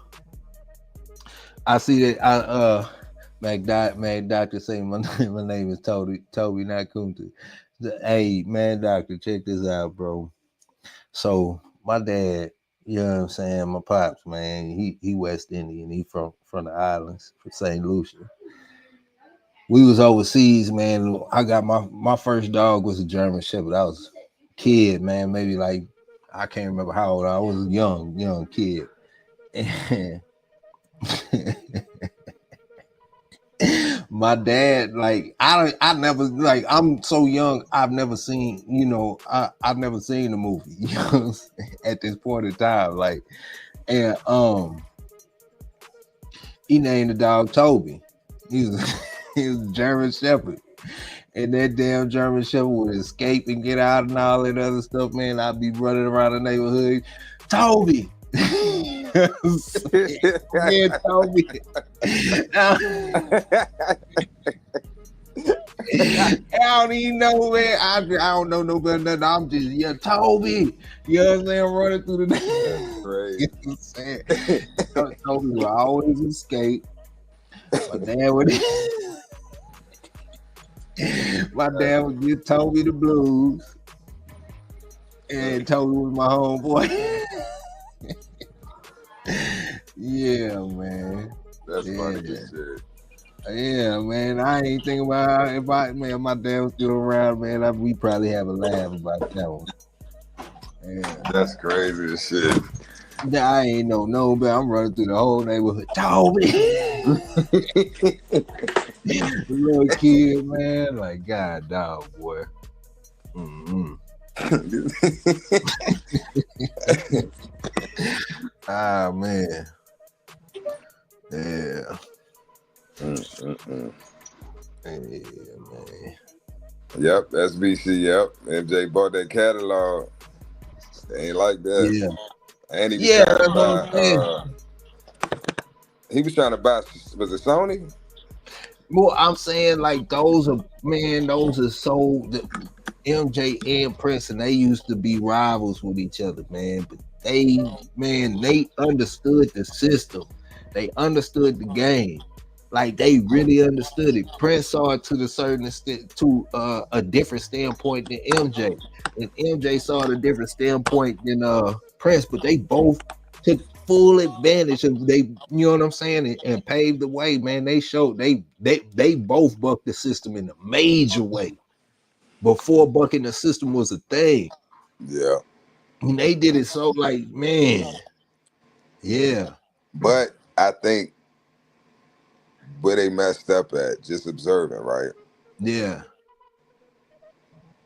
I see that Mad Doctor say my name is Toby not Kunta. Hey, Mad Doctor, check this out, bro. So my dad, you know what I'm saying, my pops, man, he West Indian, he from the islands, from St. Lucia. We was overseas, man. I got my first dog was a German Shepherd. I was a kid, man, maybe like, I can't remember how old I was. Young kid. And my dad, like, I never, like, I'm so young, I've never seen, I've never seen the movie, at this point in time, like, and he named the dog Toby. He was a German Shepherd, and that damn German Shepherd would escape and get out and all that other stuff, man, I'd be running around the neighborhood. Toby. Man, Toby. I don't even know, man. I don't know no better than I'm just, yeah, Toby. You know what I'm saying? Running through the Crazy. You know what I'm saying? Toby would always escape. My dad would give Toby the blues. And Toby was my homeboy. Yeah, man. That's funny as shit. Yeah, man. I ain't thinking about if my dad was still around, man. We probably have a laugh about that one. Yeah. That's crazy as shit. I ain't no, but I'm running through the whole neighborhood. Toby, little kid, man. Like, God, dog, boy. Ah, man. Yeah. Yeah, man. Yep, SBC. Yep, MJ bought that catalog. They ain't like that. Yeah. And he was Yeah, trying to that's what I'm saying. he was trying to buy. Was it Sony? Well, I'm saying like those are so. MJ and Prince, and they used to be rivals with each other, man. But they understood the system. They understood the game. Like they really understood it. Prince saw it to the certain extent, to a different standpoint than MJ, and MJ saw it a different standpoint than Prince. But they both took full advantage of you know what I'm saying, and paved the way, man. They showed they both bucked the system in a major way before bucking the system was a thing. Yeah, and they did it so like, man, yeah. But I think where they messed up at, just observing, right? Yeah.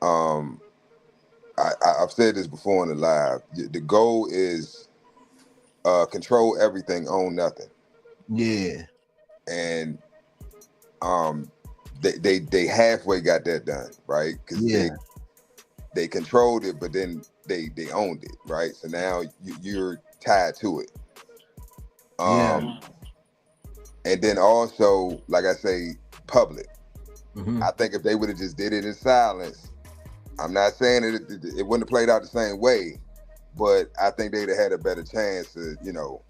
I've said this before in the live. The goal is control everything, own nothing. Yeah. And they halfway got that done, right? Because they controlled it, but then they owned it, right? So now you're tied to it. And then also, like I say, public. I think if they would have just did it in silence, I'm not saying it wouldn't have played out the same way, but I think they'd have had a better chance to, you know,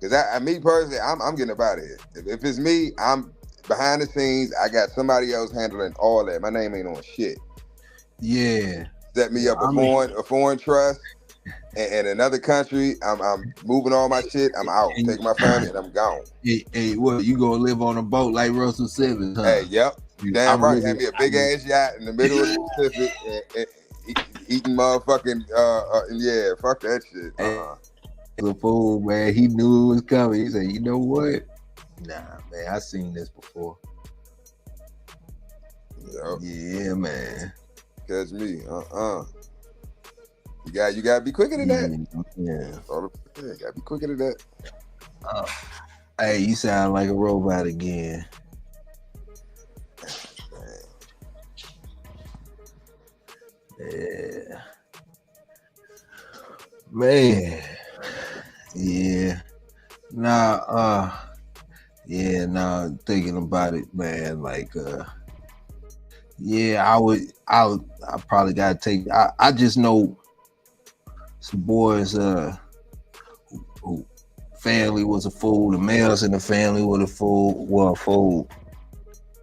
because me personally, I'm getting up out of here. If it's me, I'm behind the scenes. I got somebody else handling all that. My name ain't on shit. Yeah. Set me up a foreign trust in another country. I'm moving all my shit. I'm out. Taking my family and I'm gone. Hey, what, you gonna live on a boat like Russell Simmons, huh? Hey, yep. Damn right. Had me a big ass yacht in the middle of the Pacific and eating motherfucking yeah, fuck that shit. The fool, man, he knew it was coming. He said, you know what? Nah, man, I seen this before. Yep. Yeah, man. Catch me. You gotta be quicker than that. Yeah. You gotta be quicker than that. Hey, you sound like a robot again. Yeah. Man. Yeah. Thinking about it, man, like I probably gotta take I just know some boys who family was a fool, the males in the family were a fool.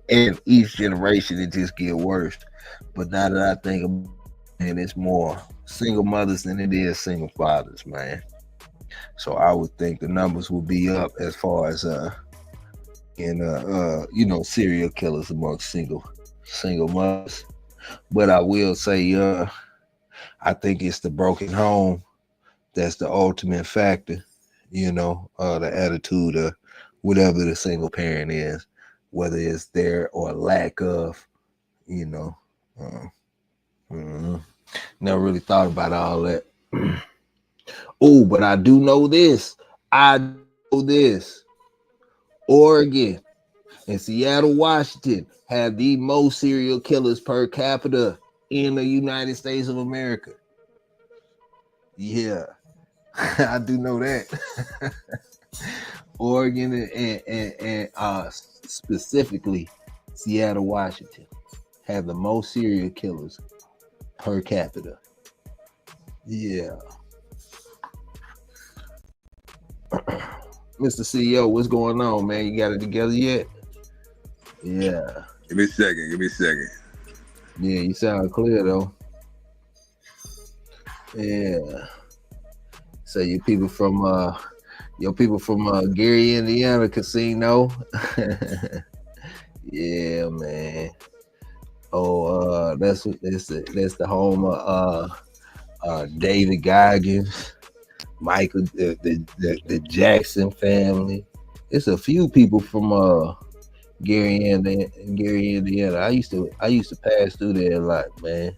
And each generation it just get worse. But now that I think about it, it's more single mothers than it is single fathers, man. So I would think the numbers will be up as far as serial killers amongst single mothers. But I will say I think it's the broken home that's the ultimate factor, the attitude of whatever the single parent is, whether it's there or lack of, never really thought about all that. Oh, but I do know this. Oregon, and Seattle, Washington have the most serial killers per capita in the United States of America. Yeah, I do know that. Oregon and specifically Seattle, Washington have the most serial killers per capita. Yeah. Mr. CEO, what's going on, man? You got it together yet? Yeah. Give me a second. Yeah, you sound clear though. Yeah. So your people from Gary, Indiana casino. Yeah, man. Oh, that's the home of David Goggins, Michael, the Jackson family. It's a few people from Gary, Indiana. I used to pass through there a lot, man.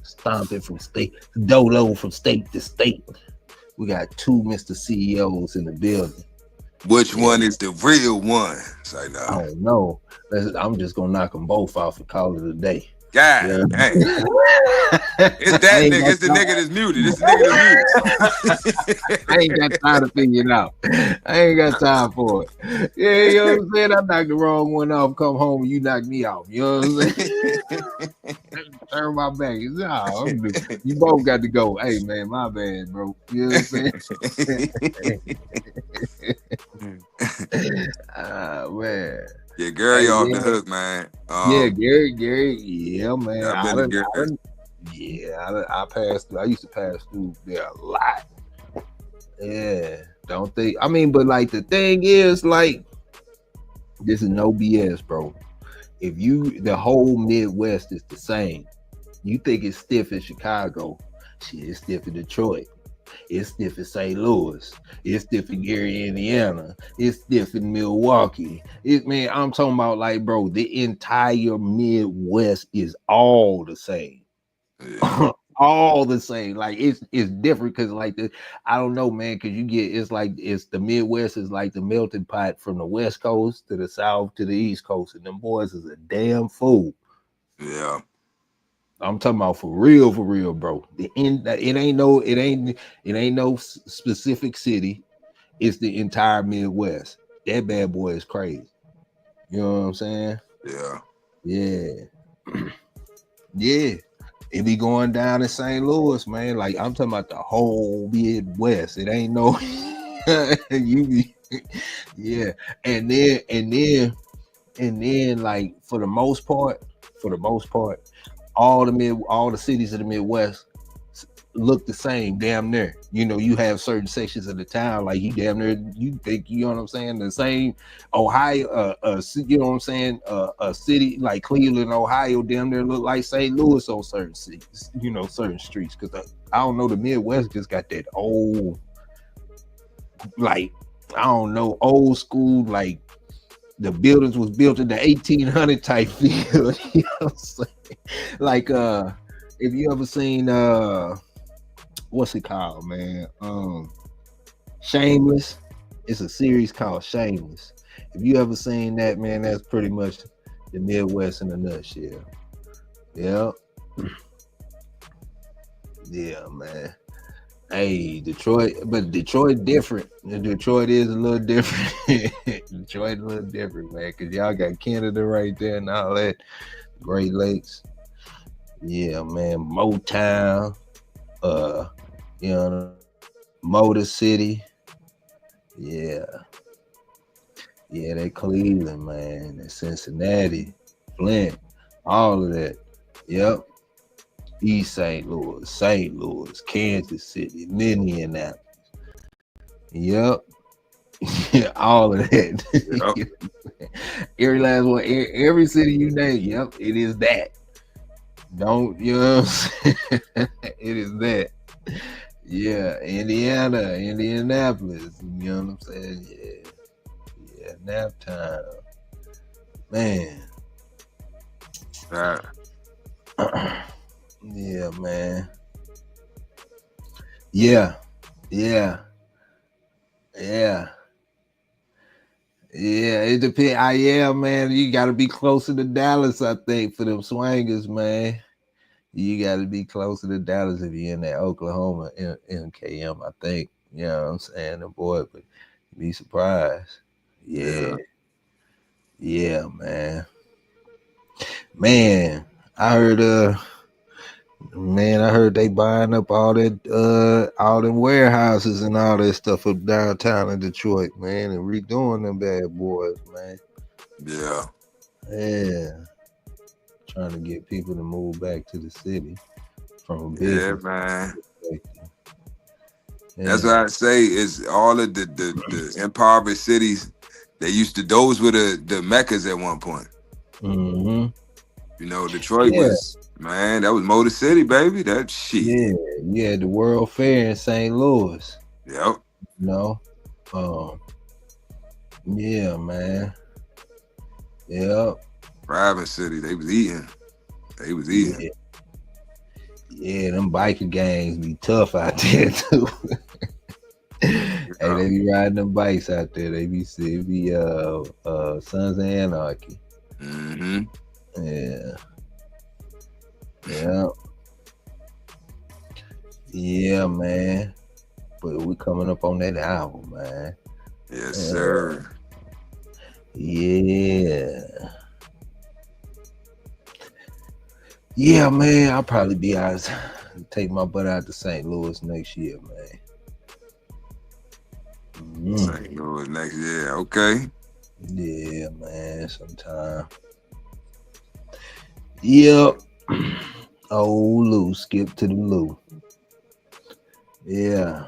Stomping from state dolo from state to state. We got two Mr. CEOs in the building. Which one is the real one? Say no. I don't know. I'm just gonna knock them both off and call it a day. God, yeah. Dang. It's that nigga. It's the nigga that's muted. I ain't got time to figure it out. I ain't got time for it. Yeah, you know what I'm saying? I knocked the wrong one off, come home, and you knocked me off. You know what I'm saying? Turn my back. No, you both got to go. Hey, man, my bad, bro. You know what I'm saying? Man. Yeah, Gary off the hook, man. Yeah, Gary. Yeah, man. I passed through. I used to pass through there a lot. Yeah, don't think. I mean, but like the thing is, like, this is no BS, bro. If the whole Midwest is the same, you think it's stiff in Chicago, shit, it's stiff in Detroit. It's stiff in St. Louis. It's stiff in Gary, Indiana. It's stiff in Milwaukee. Man, I'm talking about, like, bro, the entire Midwest is all the same. Yeah. All the same. Like, it's different because, like, I don't know, man, because it's the Midwest is like the melting pot from the West Coast to the South to the East Coast, and them boys is a damn fool. Yeah. I'm talking about for real, bro. It ain't no specific city. It's the entire Midwest. That bad boy is crazy. You know what I'm saying? Yeah. Yeah. Yeah. It be going down in St. Louis, man. Like, I'm talking about the whole Midwest. It ain't no yeah. And then like for the most part, all the cities of the Midwest look the same, damn near. You know, you have certain sections of the town, like you damn near, you think, you know what I'm saying, the same Ohio, you know what I'm saying, a city like Cleveland, Ohio, damn near look like St. Louis on certain cities, you know, certain streets. Because I don't know, the Midwest just got that old, like, I don't know, old school, like, the buildings was built in the 1800 type feel. You know what I'm saying? Like, if you ever seen what's it called, man? Shameless. It's a series called Shameless. If you ever seen that, man, that's pretty much the Midwest in a nutshell. Yeah. Yeah, man. Hey, Detroit different. Detroit is a little different. Detroit a little different, man, because y'all got Canada right there and all that. Great Lakes. Yeah, man. Motown. You know, Motor City. Yeah. Yeah, that Cleveland, man. That Cincinnati, Flint, all of that. Yep. East St. Louis, Kansas City, Minneapolis. Yep. All of that. Yep. Every last one, every city you name, yep, it is that. Don't, you know what I'm saying? It is that. Yeah, Indiana, Indianapolis, you know what I'm saying? Yeah, nap time. Man. Yeah, man. Yeah. Yeah, it depends. Yeah, man, you got to be closer to Dallas, I think, for them swingers, man. You got to be closer to Dallas if you're in that Oklahoma MKM, I think. You know what I'm saying? The boy, but be surprised. Yeah. Yeah, man. Man, I heard I heard they buying up all them warehouses and all that stuff up downtown in Detroit, man, and redoing them bad boys, man. Yeah. Yeah. Trying to get people to move back to the city from a Yeah, business man. perspective. Yeah. That's what I say is all of the impoverished cities, those were the meccas at one point. Mm-hmm. You know, Detroit was, man, that was Motor City, baby. That shit. Yeah, the World Fair in St. Louis. Yep. You know? Yeah, man. Yep. Private city, they was eating. Yeah, them biker gangs be tough out there too. Hey, they be riding them bikes out there. They be Sons of Anarchy. Mm-hmm. Yeah. Yeah, man. But we coming up on that album, man. Yes, sir. Yeah. Yeah, man. I'll probably be out. Take my butt out to St. Louis next year, man. St. Louis next year, okay. Yeah, man. Sometime. Yep. Oh, Lou. Skip to the Lou. Yeah.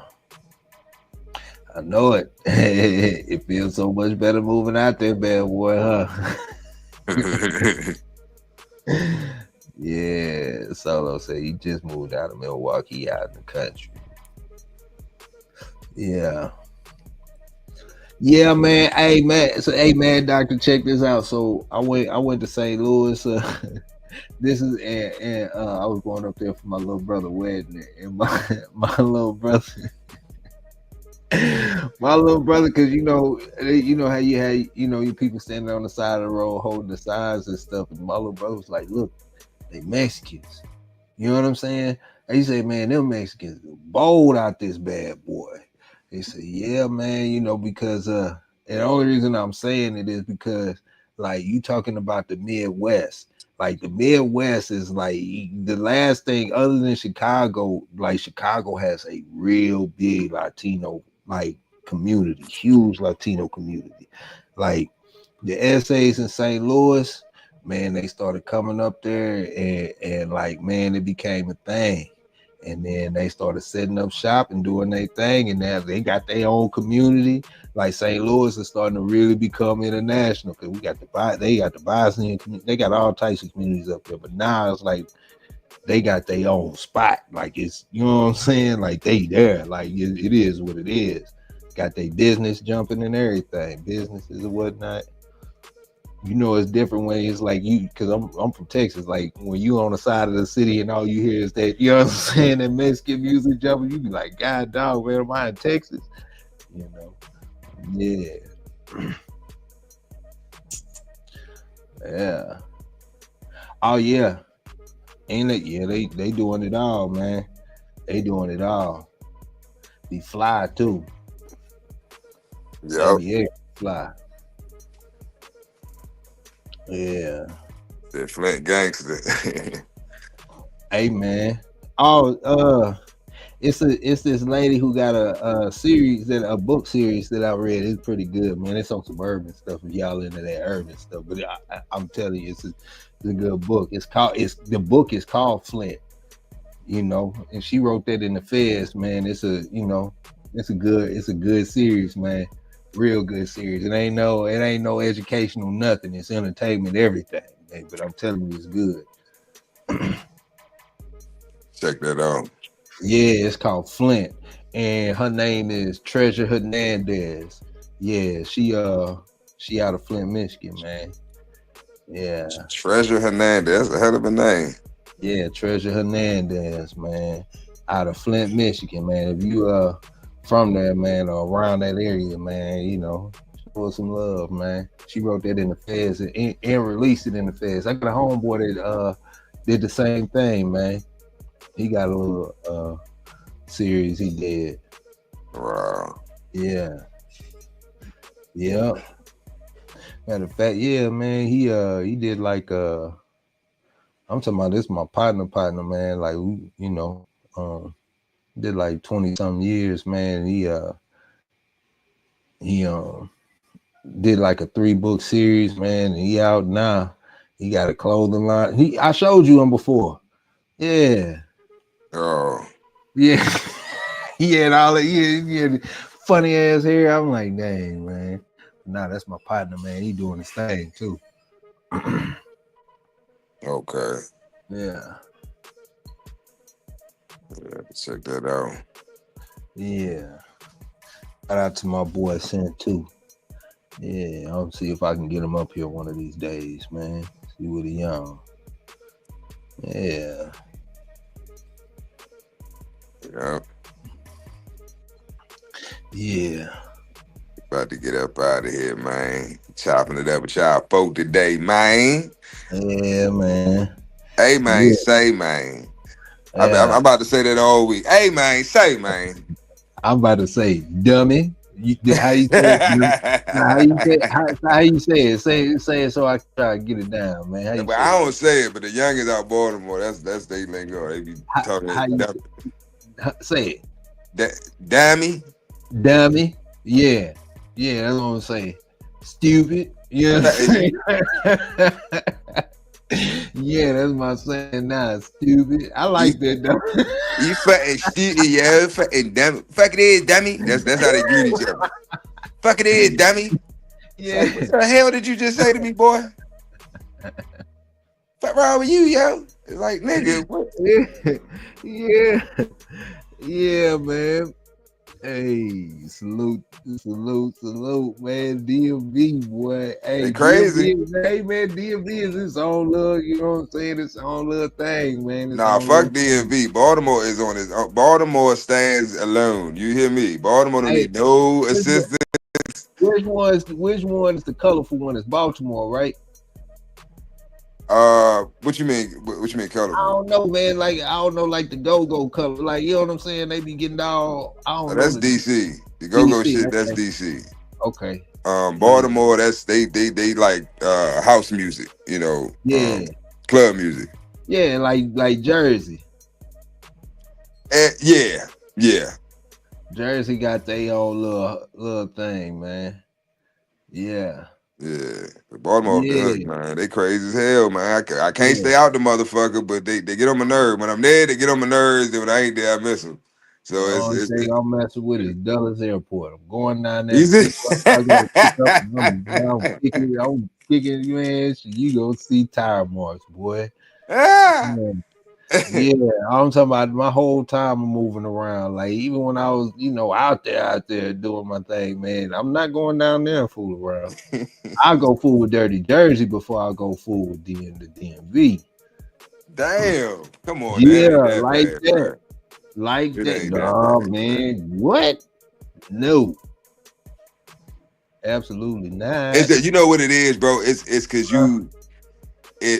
I know it. It feels so much better moving out there, bad boy, huh? Yeah, Solo said he just moved out of Milwaukee, out in the country. Yeah, man. Hey, man, doctor, check this out. So I went to St. Louis. This is and I was going up there for my little brother wedding, and my little brother. My little brother, because you know how you had you people standing on the side of the road holding the signs and stuff, and my little brother was like, "Look, they Mexicans." You know what I'm saying? And he said, "Man, them Mexicans are bold out this bad boy." He said, "Yeah, man, because and the only reason I'm saying it is because like you talking about the Midwest. Like the Midwest is like the last thing other than Chicago. Like Chicago has a real big Latino like community, huge Latino community. Like the essays in St. Louis, man, they started coming up there and like, man, it became a thing. And then they started setting up shop and doing their thing. And now they got their own community. Like St. Louis is starting to really become international because they got the Bosnian community. They got all types of communities up there. But now it's like they got their own spot. Like it's, you know what I'm saying? Like they there. Like it is what it is. Got their business jumping and everything. Businesses and whatnot. It's different when it's like you, because I'm from Texas. Like when you on the side of the city and all you hear is that, you know what I'm saying, that Mexican music jumping, you be like, God dog, where am I in Texas? Yeah. Yeah. Oh yeah. Ain't it? Yeah, they doing it all, man. They doing it all. Be fly too. Yeah. Fly. Yeah. The Flint gangster. Hey man. Oh, it's this lady who got a series, a book series that I read. It's pretty good, man. It's on some urban stuff if y'all into that urban stuff. But I'm telling you, it's a good book. The book is called Flint. And she wrote that in the Feds, man. It's a good series, man. Real good series. It ain't no educational nothing. It's entertainment, everything. Man. But I'm telling you, it's good. Check that out. Yeah, it's called Flint, and her name is Treasure Hernandez. Yeah, she out of Flint, Michigan, man. Yeah, Treasure Hernandez. That's a hell of a name. Yeah, Treasure Hernandez, man, out of Flint, Michigan, man. If you from there, man, or around that area, man, show her some love, man. She wrote that in the Feds and released it in the Feds. I got a homeboy that did the same thing, man. He got a little series he did. Wow. Yeah. Yep. Matter of fact, yeah, man. He did like I'm talking about this my partner, man. Like you know, did like 20 some years, man. He did like a 3-book series, man. And he out now. He got a clothing line. I showed you him before. Yeah. Oh. Yeah. He had all that. He had funny ass hair. I'm like, dang, man. Nah, that's my partner, man. He doing his thing too. Okay. Yeah. Check that out. Yeah. Shout out to my boy Sin too. Yeah, I'll see if I can get him up here one of these days, man. See what he on. Yeah. Yeah. Yeah. About to get up out of here, man. Chopping it up with y'all folk today, man. Yeah, man. Hey, man, Yeah. say, man. Yeah. I'm about to say that all week. Hey, man, say, man. I'm about to say, dummy. How you say it? How you say it? Say it so I can try to get it down, man. How you But say I it? don't say it, but the youngins out Baltimore, that's they lingo. They be talking. Say it. Dammy. Dummy. Yeah. Yeah, that's what I'm saying. Stupid. Yeah. Yeah, that's my saying now. Stupid. I like that though. You fucking stupid, yeah. Fucking dummy. Fuck it is, dummy. That's how they greet each other. Fuck it is, dummy. Yeah. What the hell did you just say to me, boy? Fuck wrong with you, yo? It's like, nigga, what? Yeah. Yeah, man. Hey, salute, man. DMV, boy. Hey, They crazy. Hey, man, DMV is its own little, you know what I'm saying? It's own little thing, man. It's Nah, own fuck little DMV. Baltimore is on his own. Baltimore stands alone. You hear me? Baltimore don't need no assistance. Which one is the colorful one? It's Baltimore, right? What you mean? What you mean colorful? I don't know, man. Like I don't know, like the go-go color. Like you know what I'm saying? They be getting all. I don't know. That's DC. The go-go DC, shit. That's okay. DC. Okay. Baltimore. That's they like house music. You know. Yeah. Club music. Yeah, like Jersey. Yeah. Jersey got their own little thing, man. Yeah. Yeah, but Baltimore off the hook, man. They crazy as hell, man. I can't stay out the motherfucker, but they get on my nerve. When I'm there, they get on my nerves. Then when I ain't there, I miss them. So the only thing I'm messing with is Dulles Airport. I'm going down there. Easy. I'm kicking you ass. You go see tire marks, boy. Yeah, I'm talking about my whole time I'm moving around. Like even when I was, out there doing my thing, man. I'm not going down there and fool around. I go fool with Dirty Jersey before I go fool with the DMV. Damn, come on. Yeah, that like bad, that. man. Like It that. ain't Oh that bad, man, what? No. Absolutely not. It's that, you know what it is, bro? It's because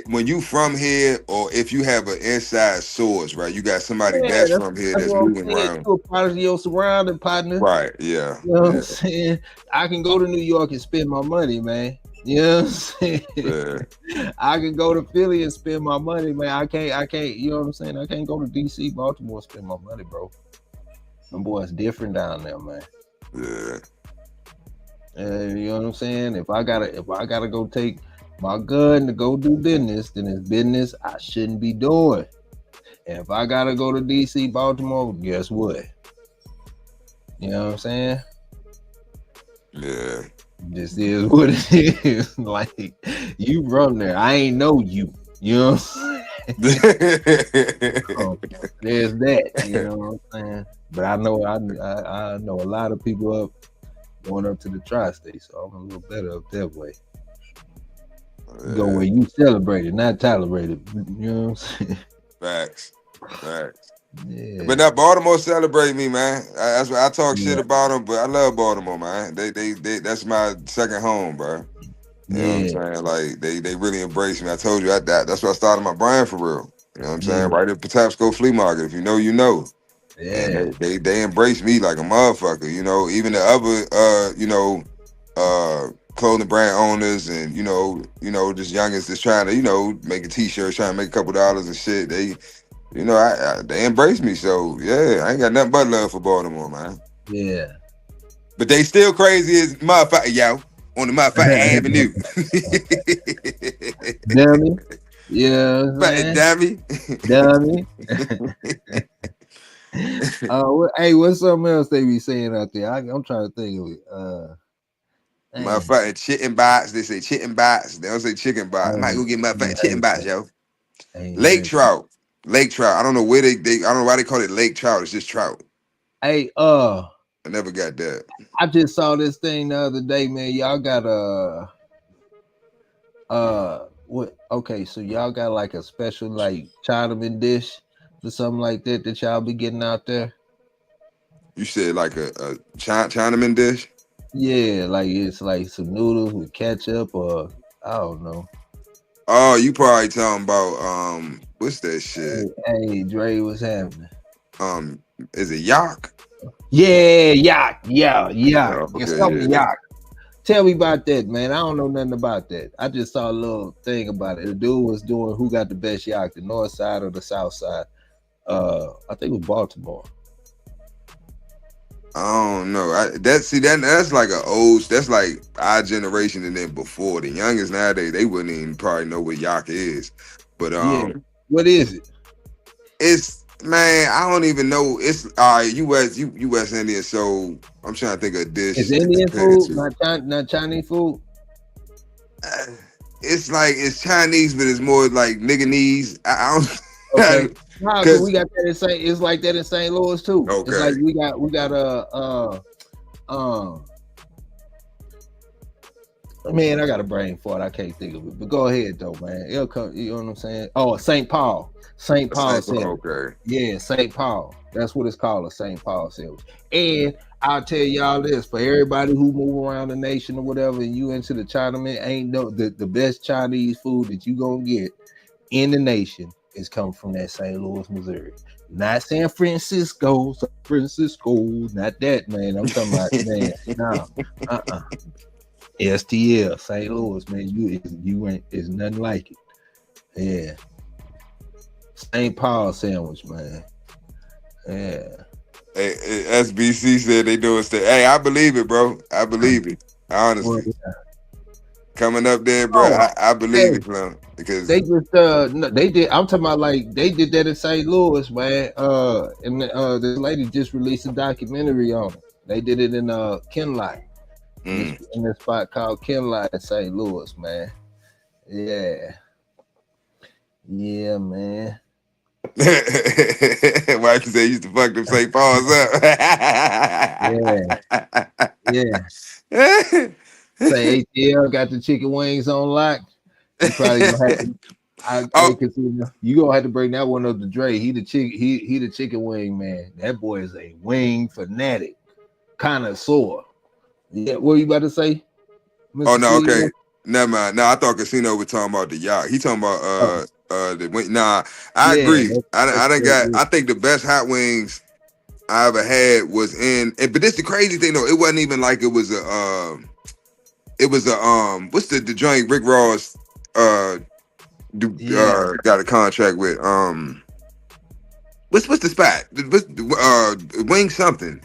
when you from here, or if you have an inside source, right? You got somebody that's from here that's moving around. You're a part of your surrounding partner. Right, yeah. You know what I'm saying? I can go to New York and spend my money, man. You know what I'm saying? Yeah. I can go to Philly and spend my money, man. I can't, you know what I'm saying? I can't go to DC, Baltimore, and spend my money, bro. Them boys different down there, man. Yeah. And you know what I'm saying? If I gotta go take my gun to go do business, then it's business I shouldn't be doing. And if I gotta go to DC, Baltimore, guess what? You know what I'm saying? Yeah. This is what it is. Like you from there. I ain't know you. You know what I'm saying? So, there's that. You know what I'm saying? But I know a lot of people going up to the tri-state, so I'm a little better up that way. Go where you celebrate it, not tolerate it. You know what I'm saying? Facts. Yeah. But now Baltimore celebrate me, man. That's why I talk shit about them, but I love Baltimore, man. They that's my second home, bro. You know what I'm saying? Like they really embrace me. I told you that's why I started my brand for real. You know what I'm saying? Right at Patapsco Flea Market. If you know, you know. Yeah. And they embrace me like a motherfucker. You know, even the other clothing brand owners and you know just youngins that's trying to make a t-shirt, trying to make a couple dollars and shit. They they embrace me. So yeah, I ain't got nothing but love for Baltimore, man. Yeah. But they still crazy as motherfucker, yo, on the motherfucking avenue. Dummy. Yeah, man. Dummy. Hey, what's something else they be saying out there? I'm trying to think of it. Motherfucking chicken box. They say chicken box. They don't say chicken box. Might go get motherfucking chicken box, yo. Lake trout. Lake trout. I don't know where I don't know why they call it lake trout. It's just trout. Hey, I never got that. I just saw this thing the other day, man. Y'all got what? Okay, so y'all got like a special like Chinaman dish or something like that y'all be getting out there. You said like a Chinaman dish? Yeah, like it's like some noodles with ketchup or I don't know. Oh, you probably talking about what's that shit? Hey, Dre, what's happening? Is it yak? Yeah, yak. Yeah. Okay, It's something yak. Tell me about that, man. I don't know nothing about that. I just saw a little thing about it. The dude was doing who got the best yak, the north side or the south side. I think it was Baltimore. I don't know. That's like that's like our generation and then before. The youngest nowadays, they wouldn't even probably know what yak is. But what is it? It's man, I don't even know. It's US Indian. So I'm trying to think of a dish. It's Indian food, not Chinese food. It's like it's Chinese, but it's more like nigganese. I don't. Okay. No, we got that in St. It's like that in St. Louis too. Okay. It's like we got man, I got a brain for it. I can't think of it. But go ahead though, man. It'll come, you know what I'm saying? Oh, St. Paul. St. Paul sandwich. Okay. Yeah, St. Paul. That's what it's called, a St. Paul sandwich. And I'll tell y'all this, for everybody who move around the nation or whatever, and you into the Chinaman, ain't no the best Chinese food that you gonna get in the nation is coming from that St. Louis, Missouri. Not San Francisco, not that, man. I'm talking about, man, no, STL, St. Louis, man. You ain't, it's nothing like it. Yeah. St. Paul sandwich, man. Yeah. Hey, SBC said they doing stuff. Hey, I believe it, bro. I believe it. Honestly. Well, yeah. Coming up there, bro. I believe it, man. Because they just they did. I'm talking about like they did that in St. Louis, man. And this lady just released a documentary on it. They did it in Kenlight, in this spot called Kenlight in St. Louis, man. Yeah, man. Why you say you used to fuck them St. Paul's up? yeah. Say ATL got the chicken wings on lock. You probably gonna have to, you gonna have to bring that one up to Dre. He the chicken wing man. That boy is a wing fanatic, connoisseur. Yeah, what you about to say? Mr. Oh no, Cleveland? okay, never mind. No, I thought Casino was talking about the yacht. He talking about the wing. Nah, I agree. I think the best hot wings I ever had was but this the crazy thing though. It wasn't even like it was a what's the joint Rick Ross got a contract with what's the spot? Wing something.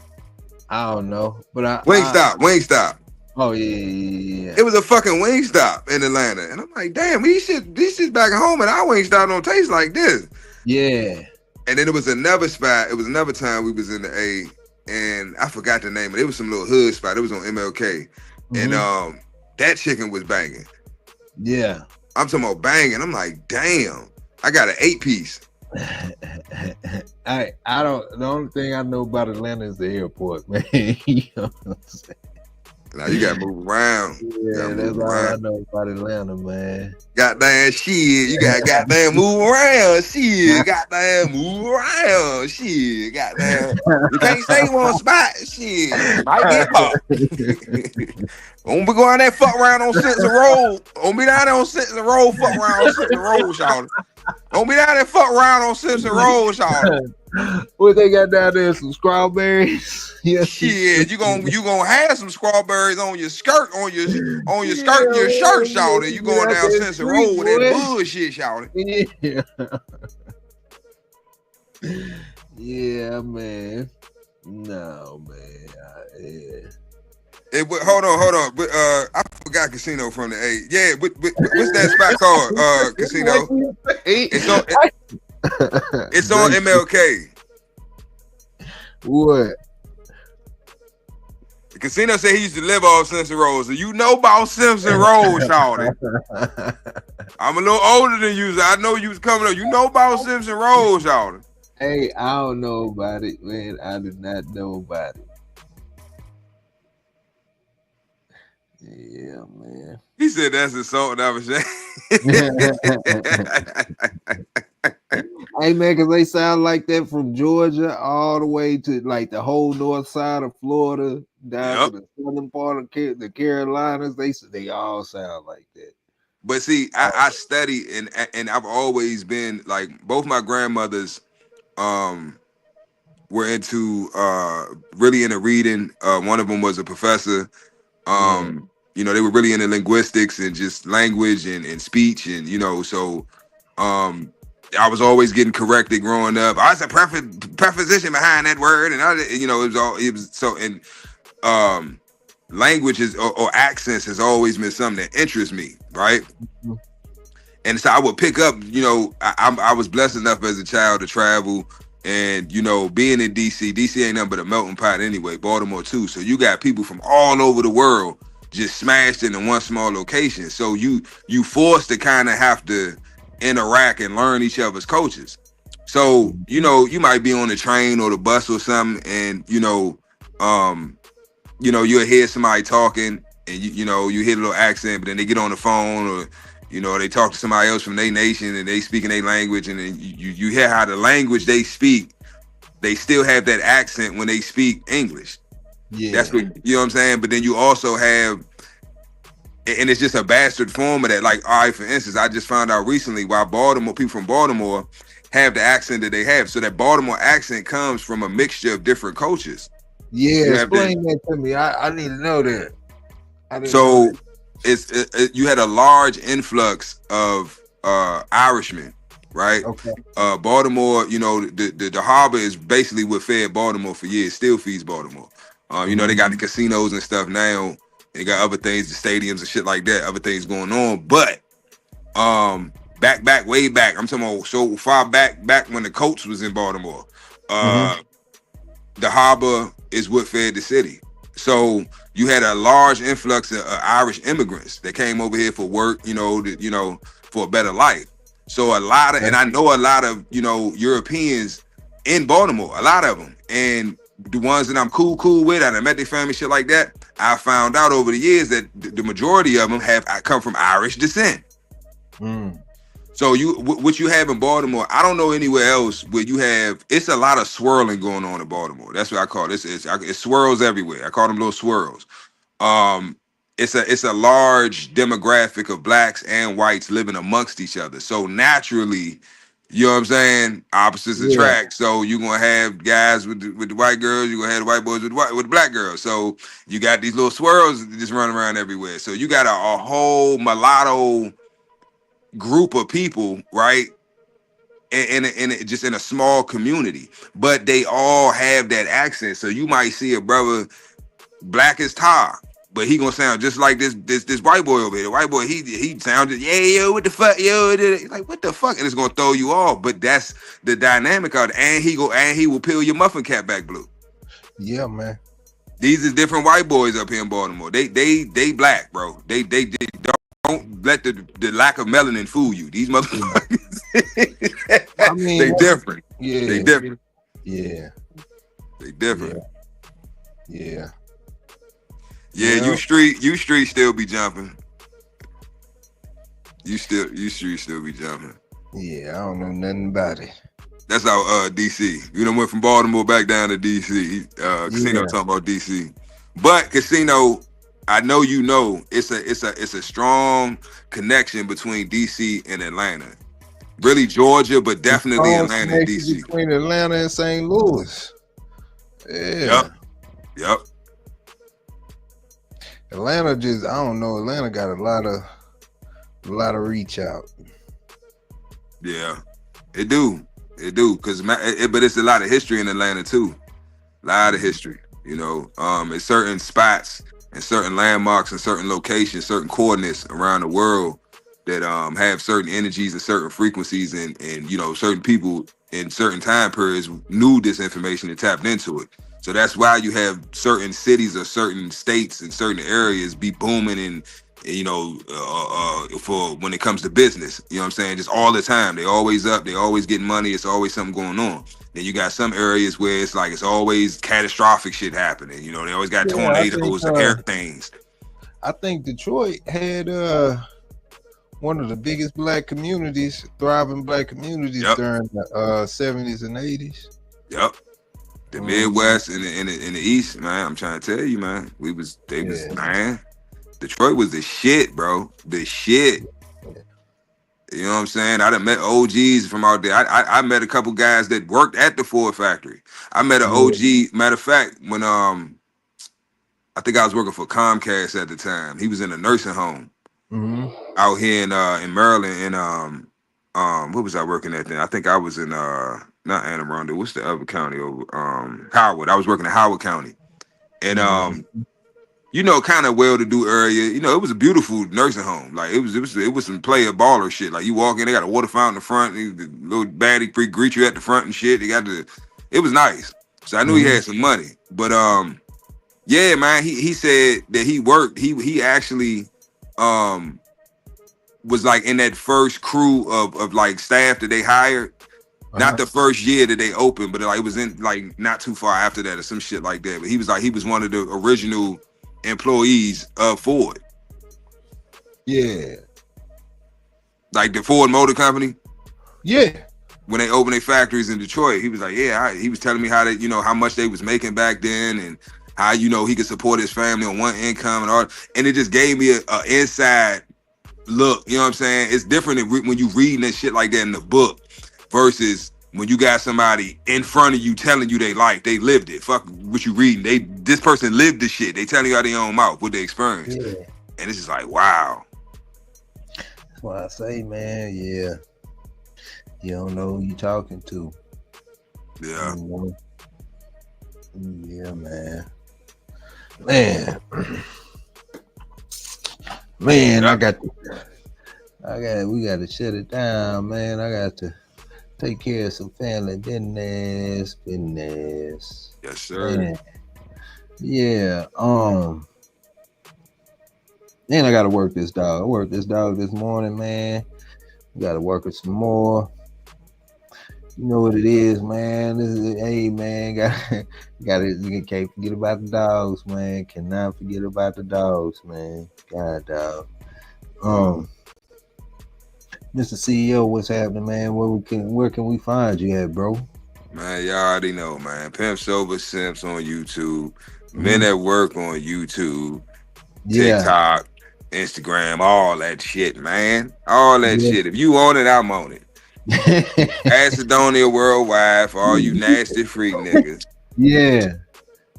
I don't know, but Wingstop. Oh yeah. It was a fucking Wingstop in Atlanta, and I'm like, damn, these shit back at home, and our Wingstop don't taste like this. Yeah. And then it was another spot. It was another time we was in the A, and I forgot the name, but it was some little hood spot. It was on MLK, and that chicken was banging. Yeah. I'm talking about banging. I'm like, damn, I got an 8-piece. I don't. The only thing I know about Atlanta is the airport, man. You know what I'm saying? Now you gotta move around. Yeah, that's all I know about Atlanta, man. Goddamn shit. You got goddamn move around. Shit. Goddamn move around. Shit. Goddamn. You can't stay one spot. Shit. You might get caught. Don't be going there fuck around on Simpson Road. Don't be down there on Simpson Road, fuck around on Simpson Road, y'all. Don't be down there fuck around on Simpson Road, y'all. What they got down there? Some strawberries? Yeah. Shit, you gonna have some strawberries on your skirt, on your skirt, and your shirt, shawty. You going down Simpson Road with that bullshit, shawty. Yeah. Yeah, man. No, man. Hold on. But I forgot Casino from the A. Yeah, but what's that spot called? Casino. It's on MLK. What? The Casino said he used to live off Simpson Road. So you know about Simpson Road, shawty. I'm a little older than you, so I know you was coming up. You know about Simpson Road, shawty. Hey, I don't know about it, man. I do not know about it. Yeah, man. He said that's insulting. I was saying. Hey, man, because they sound like that from Georgia all the way to like the whole north side of Florida down to the southern part of the Carolinas. They all sound like that. But see, I study and I've always been like both my grandmothers were into really into reading. One of them was a professor. You know, they were really into linguistics and just language and speech and so I was always getting corrected growing up. I was a preposition behind that word, and languages or accents has always been something that interests me, right? Mm-hmm. And so I would pick up, I was blessed enough as a child to travel, and being in DC ain't nothing but a melting pot anyway. Baltimore too, so you got people from all over the world just smashed into one small location. So you forced to kind of have to interact and learn each other's cultures. So you might be on the train or the bus or something, and you'll hear somebody talking, and you hear a little accent, but then they get on the phone or they talk to somebody else from their nation and they speak in their language, and then you hear how the language they speak, they still have that accent when they speak English. Yeah, that's what what I'm saying. But then you also have, and it's just a bastard form of that. Like, all right, for instance, I just found out recently why people from Baltimore have the accent that they have. So that Baltimore accent comes from a mixture of different cultures. Yeah, explain that to me. I need to know that. So you had a large influx of Irishmen, right? Okay. Baltimore, the harbor is basically what fed Baltimore for years, still feeds Baltimore. They got the casinos and stuff now. They got other things, the stadiums and shit like that, other things going on. But way back, I'm talking about so far back when the Colts was in Baltimore. The harbor is what fed the city. So you had a large influx of Irish immigrants that came over here for work, for a better life. So a lot of, and I know a lot of, Europeans in Baltimore, a lot of them. And the ones that I'm cool with, and I met their family, shit like that, I found out over the years that the majority of them have come from Irish descent. So what you have in Baltimore, I don't know anywhere else where you have. It's a lot of swirling going on in Baltimore. That's what I call it. It swirls everywhere. I call them little swirls. It's a large demographic of blacks and whites living amongst each other. So naturally, you know what I'm saying, opposites attract. So you're gonna have guys with the white girls. You're gonna have the white boys with the black girls. So you got these little swirls just running around everywhere. So you got a whole mulatto group of people, right? And just in a small community, but they all have that accent. So you might see a brother black as tar, but he gonna sound just like this white boy over here. The white boy, he sounded, yo, what the fuck, yo, like what the fuck, and it's gonna throw you off. But that's the dynamic of it. And he will peel your muffin cap back blue. Yeah, man. These is different white boys up here in Baltimore. They black, bro. They don't let the lack of melanin fool you. These motherfuckers, they different. Yeah, they different. Yeah, they different. Yeah. Yeah, Yeah. you street still be jumping. You street still be jumping. Yeah, I don't know nothing about it. That's how DC. You know, went from Baltimore back down to DC. Casino Yeah. talking about DC. But Casino, I know you know it's a strong connection between DC and Atlanta. Really Georgia, but definitely Strong Atlanta and connection DC. between Atlanta and St. Louis. Yeah. Yep. Yep. Atlanta just, I don't know. Atlanta got a lot of reach out. Yeah. It do. Cause but it's a lot of history in Atlanta too. A lot of history. You know, it's certain spots and certain landmarks and certain locations, certain coordinates around the world that have certain energies and certain frequencies, and you know, certain people in certain time periods knew this information and tapped into it. So that's why you have certain cities or certain states and certain areas be booming and you know, for when it comes to business, you know what I'm saying? Just all the time. They always up, they always getting money, it's always something going on. Then you got some areas where it's like it's always catastrophic shit happening. You know, they always got tornadoes and hurricanes. I think Detroit had one of the biggest black communities, thriving black communities during the 70s and 80s. Yep. The Midwest and the East, man. I'm trying to tell you, man. Man. Detroit was the shit, bro. The shit. You know what I'm saying? I done met OGs from out there. I met a couple guys that worked at the Ford factory. I met an OG. Matter of fact, when I think I was working for Comcast at the time. He was in a nursing home out here in Maryland. And what was I working at then? I think I was in not Anne Arundel. What's the other county over? Howard. I was working in Howard County, and you know, kind of well-to-do area. You know, it was a beautiful nursing home. Like it was some player baller shit. Like you walk in, they got a water fountain in the front. The little baddie greet you at the front and shit. It was nice. So I knew he had some money. But yeah, man. He said that he worked. He actually was like in that first crew of like staff that they hired. Not the first year that they opened, but like it was in like not too far after that or some shit like that. But he was one of the original employees of Ford. Yeah. Like the Ford Motor Company. Yeah. When they opened their factories in Detroit, he was like, he was telling me how how much they was making back then and how, he could support his family on one income and all. And it just gave me a inside look. You know what I'm saying? It's different when you reading that shit like that in the book versus when you got somebody in front of you telling you they lived it. Fuck what you reading. This person lived the shit. They telling you out of their own mouth what they experienced. Yeah. And it's just like, wow. That's why I say, man, yeah. You don't know who you talking to. Yeah. Yeah, man. Man, we got to shut it down, man. I got to take care of some family business. Yes, sir. Man. Yeah. Then I gotta work this dog. I worked this dog this morning, man. Gotta work it some more. You know what it is, man. Hey, man, you can't forget about the dogs, man. Cannot forget about the dogs, man. God, dog. Mr. CEO, what's happening, man? Where can we find you at, bro? Man, y'all already know, man. Pimp Silver Simps on YouTube, Men at Work on YouTube, TikTok, Instagram, all that shit, man. All that shit. If you on it, I'm on it. Acidonia Worldwide for all you nasty freak niggas. Yeah.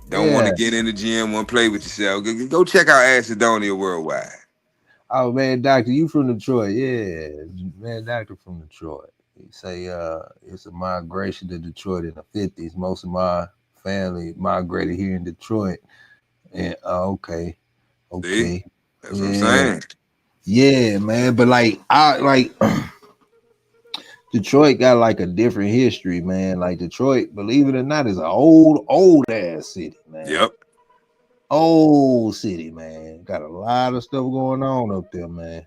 Don't want to get in the gym, want to play with yourself. Go check out Acidonia Worldwide. Oh, man, Doctor, you from Detroit. Yeah. Man, Doctor from Detroit. He say it's a migration to Detroit in the 50s. Most of my family migrated here in Detroit. And okay. See? That's what I'm saying. Yeah, man. But Detroit got like a different history, man. Like Detroit, believe it or not, is an old ass city, man. Yep. Old city, man. Got a lot of stuff going on up there, man.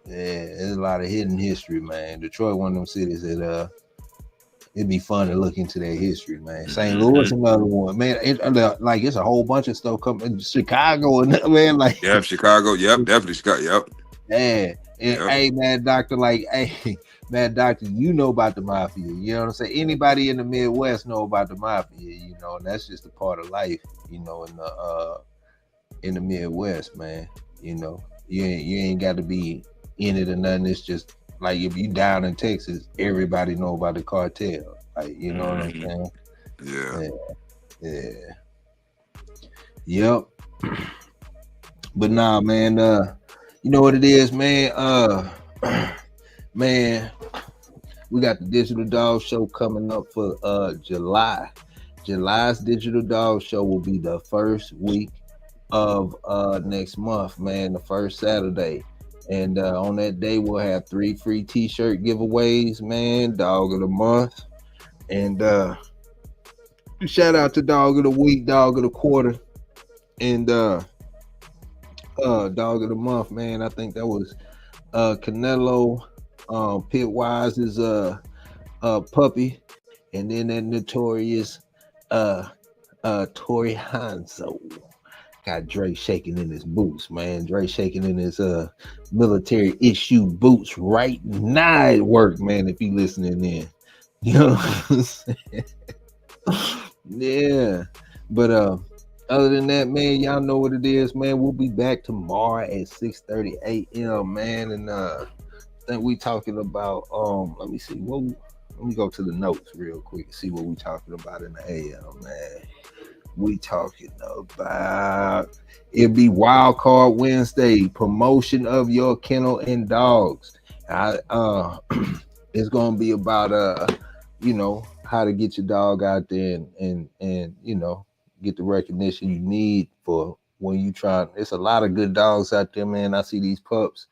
Yeah, there's a lot of hidden history, man. Detroit, one of them cities that it'd be fun to look into their history, man. St. Louis, another one, man. It's a whole bunch of stuff coming. Chicago, and man, like Chicago, definitely Chicago, yeah. And hey, Mad Doctor, Mad Doctor, you know about the mafia. You know what I'm saying? Anybody in the Midwest know about the mafia, you know, and that's just a part of life, you know, in the Midwest, man. You know, you ain't got to be in it or nothing. It's just like if you down in Texas, everybody know about the cartel. Like, you know what I'm saying? Yeah. Yep. But nah, man, you know what it is, man? Man, we got the Digital Dog Show coming up for July. July's Digital Dog Show will be the first week of next month, man, the first Saturday. And on that day, we'll have 3 free t-shirt giveaways, man. Dog of the month. And shout out to Dog of the Week, Dog of the Quarter, and Dog of the Month, man. I think that was Canelo Pitwise's puppy, and then that notorious Tory Hanzo. Got Dre shaking in his boots, man. Dre shaking in his military issue boots right now at work, man. If you listening in, you know what I'm saying? Yeah. But other than that, man, y'all know what it is, man. We'll be back tomorrow at 6:30 a.m., man. And I think we talking about let me see. Let me go to the notes real quick and see what we talking about in the AM, man. We talking about it'll be Wild Card Wednesday, promotion of your kennel and dogs. It's gonna be about you know, how to get your dog out there and you know, get the recognition you need for when you try. There's a lot of good dogs out there, man. I see these pups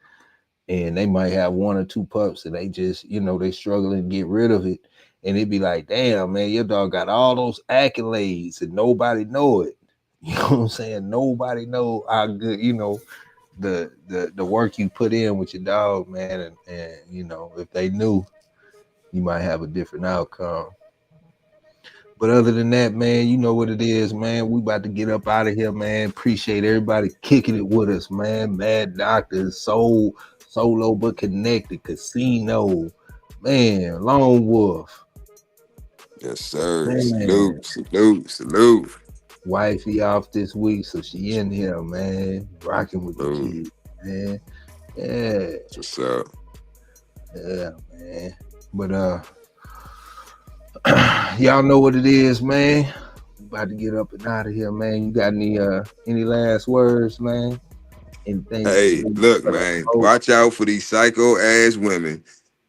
and they might have 1 or 2 pups and they just, you know, they struggling to get rid of it. And it'd be like, damn, man, your dog got all those accolades and nobody know it. You know what I'm saying? Nobody know how good, you know, the work you put in with your dog, man. And you know, if they knew, you might have a different outcome. But other than that, man, you know what it is, man. We about to get up out of here, man. Appreciate everybody kicking it with us, man. Mad Doctor, Solo but Connected, Casino, man, Lone Wolf. Yes, sir. Man. Salute. Wifey off this week, so she in here, man. Rocking with the kids, man. Yeah. What's up? Yeah, man. But y'all know what it is, man. About to get up and out of here, man. You got any last words, man? Anything? Hey, look, man. Watch out for these psycho ass women.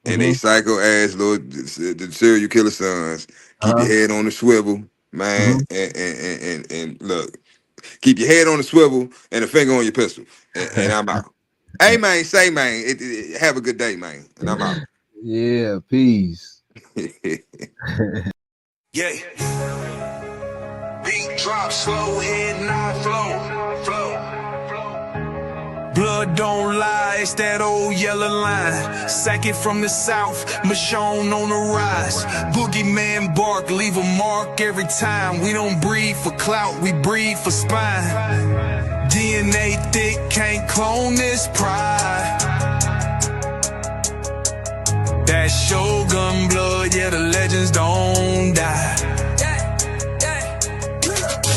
And they psycho ass the serial killer sons. Keep your head on the swivel, man. And look, keep your head on the swivel and a finger on your pistol. And I'm out. Hey, man, say, man, have a good day, man. And I'm out. Yeah, peace. Yeah. Beat drop slow, head not flow. Blood don't lie, it's that old yellow line. Sack it from the south, Michonne on the rise. Boogeyman bark, leave a mark every time. We don't breathe for clout, we breathe for spine. DNA thick, can't clone this pride. That Shogun blood, yeah, the legends don't die.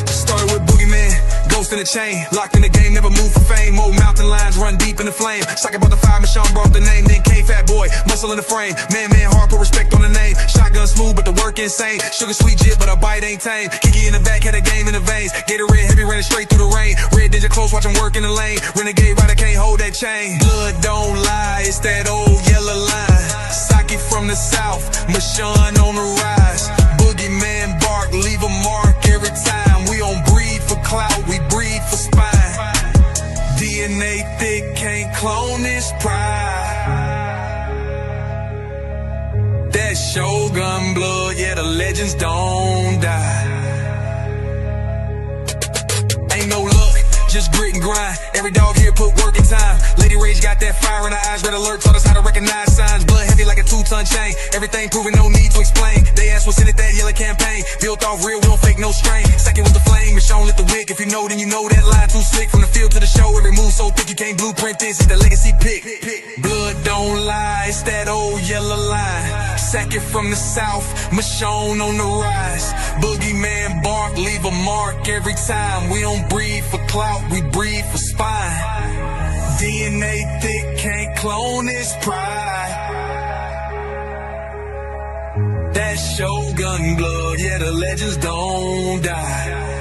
Started with Boogeyman, ghost in the chain, locked in the game, never move for fame. Old mountain lions run deep in the flame. Sock about the fire, Michonne brought the name. Then came Fat Boy, muscle in the frame. Man, hard, put respect on the name. Shotgun smooth, but the work insane. Sugar sweet jit, but a bite ain't tame. Kiki in the back, had a game in the veins. Gatorade heavy, running straight through the rain. Red Ninja close, watch him work in the lane. Renegade rider can't hold that chain. Blood don't lie, it's that old yellow line. Sock it from the south, Michonne on the rise. Boogeyman bark, leave a mark every time. We don't breathe for clout, we breathe for spine. DNA thick, can't clone this pride. That Shogun blood, yeah, the legends don't die. Ain't no luck, just grit and grind. Every dog here put work in time. Lady Rage got that fire in her eyes. Red alert taught us how to recognize signs. Blood heavy like a 2-ton chain. Everything proven, no need to explain. They asked what's in it, that yellow campaign. Built off real, we don't fake no strain. Second with the flame, Michonne lit the wick. If you know, then you know that line too slick. From the field to the show, every move so thick you can't blueprint this. It's the legacy pick. Blood don't lie, it's that old yellow line. Second from the south, Michonne on the rise. Boogeyman bark, leave a mark every time. We don't breathe for clout, we breathe for spine. DNA thick, can't clone this pride. That Shogun blood, yeah, the legends don't die.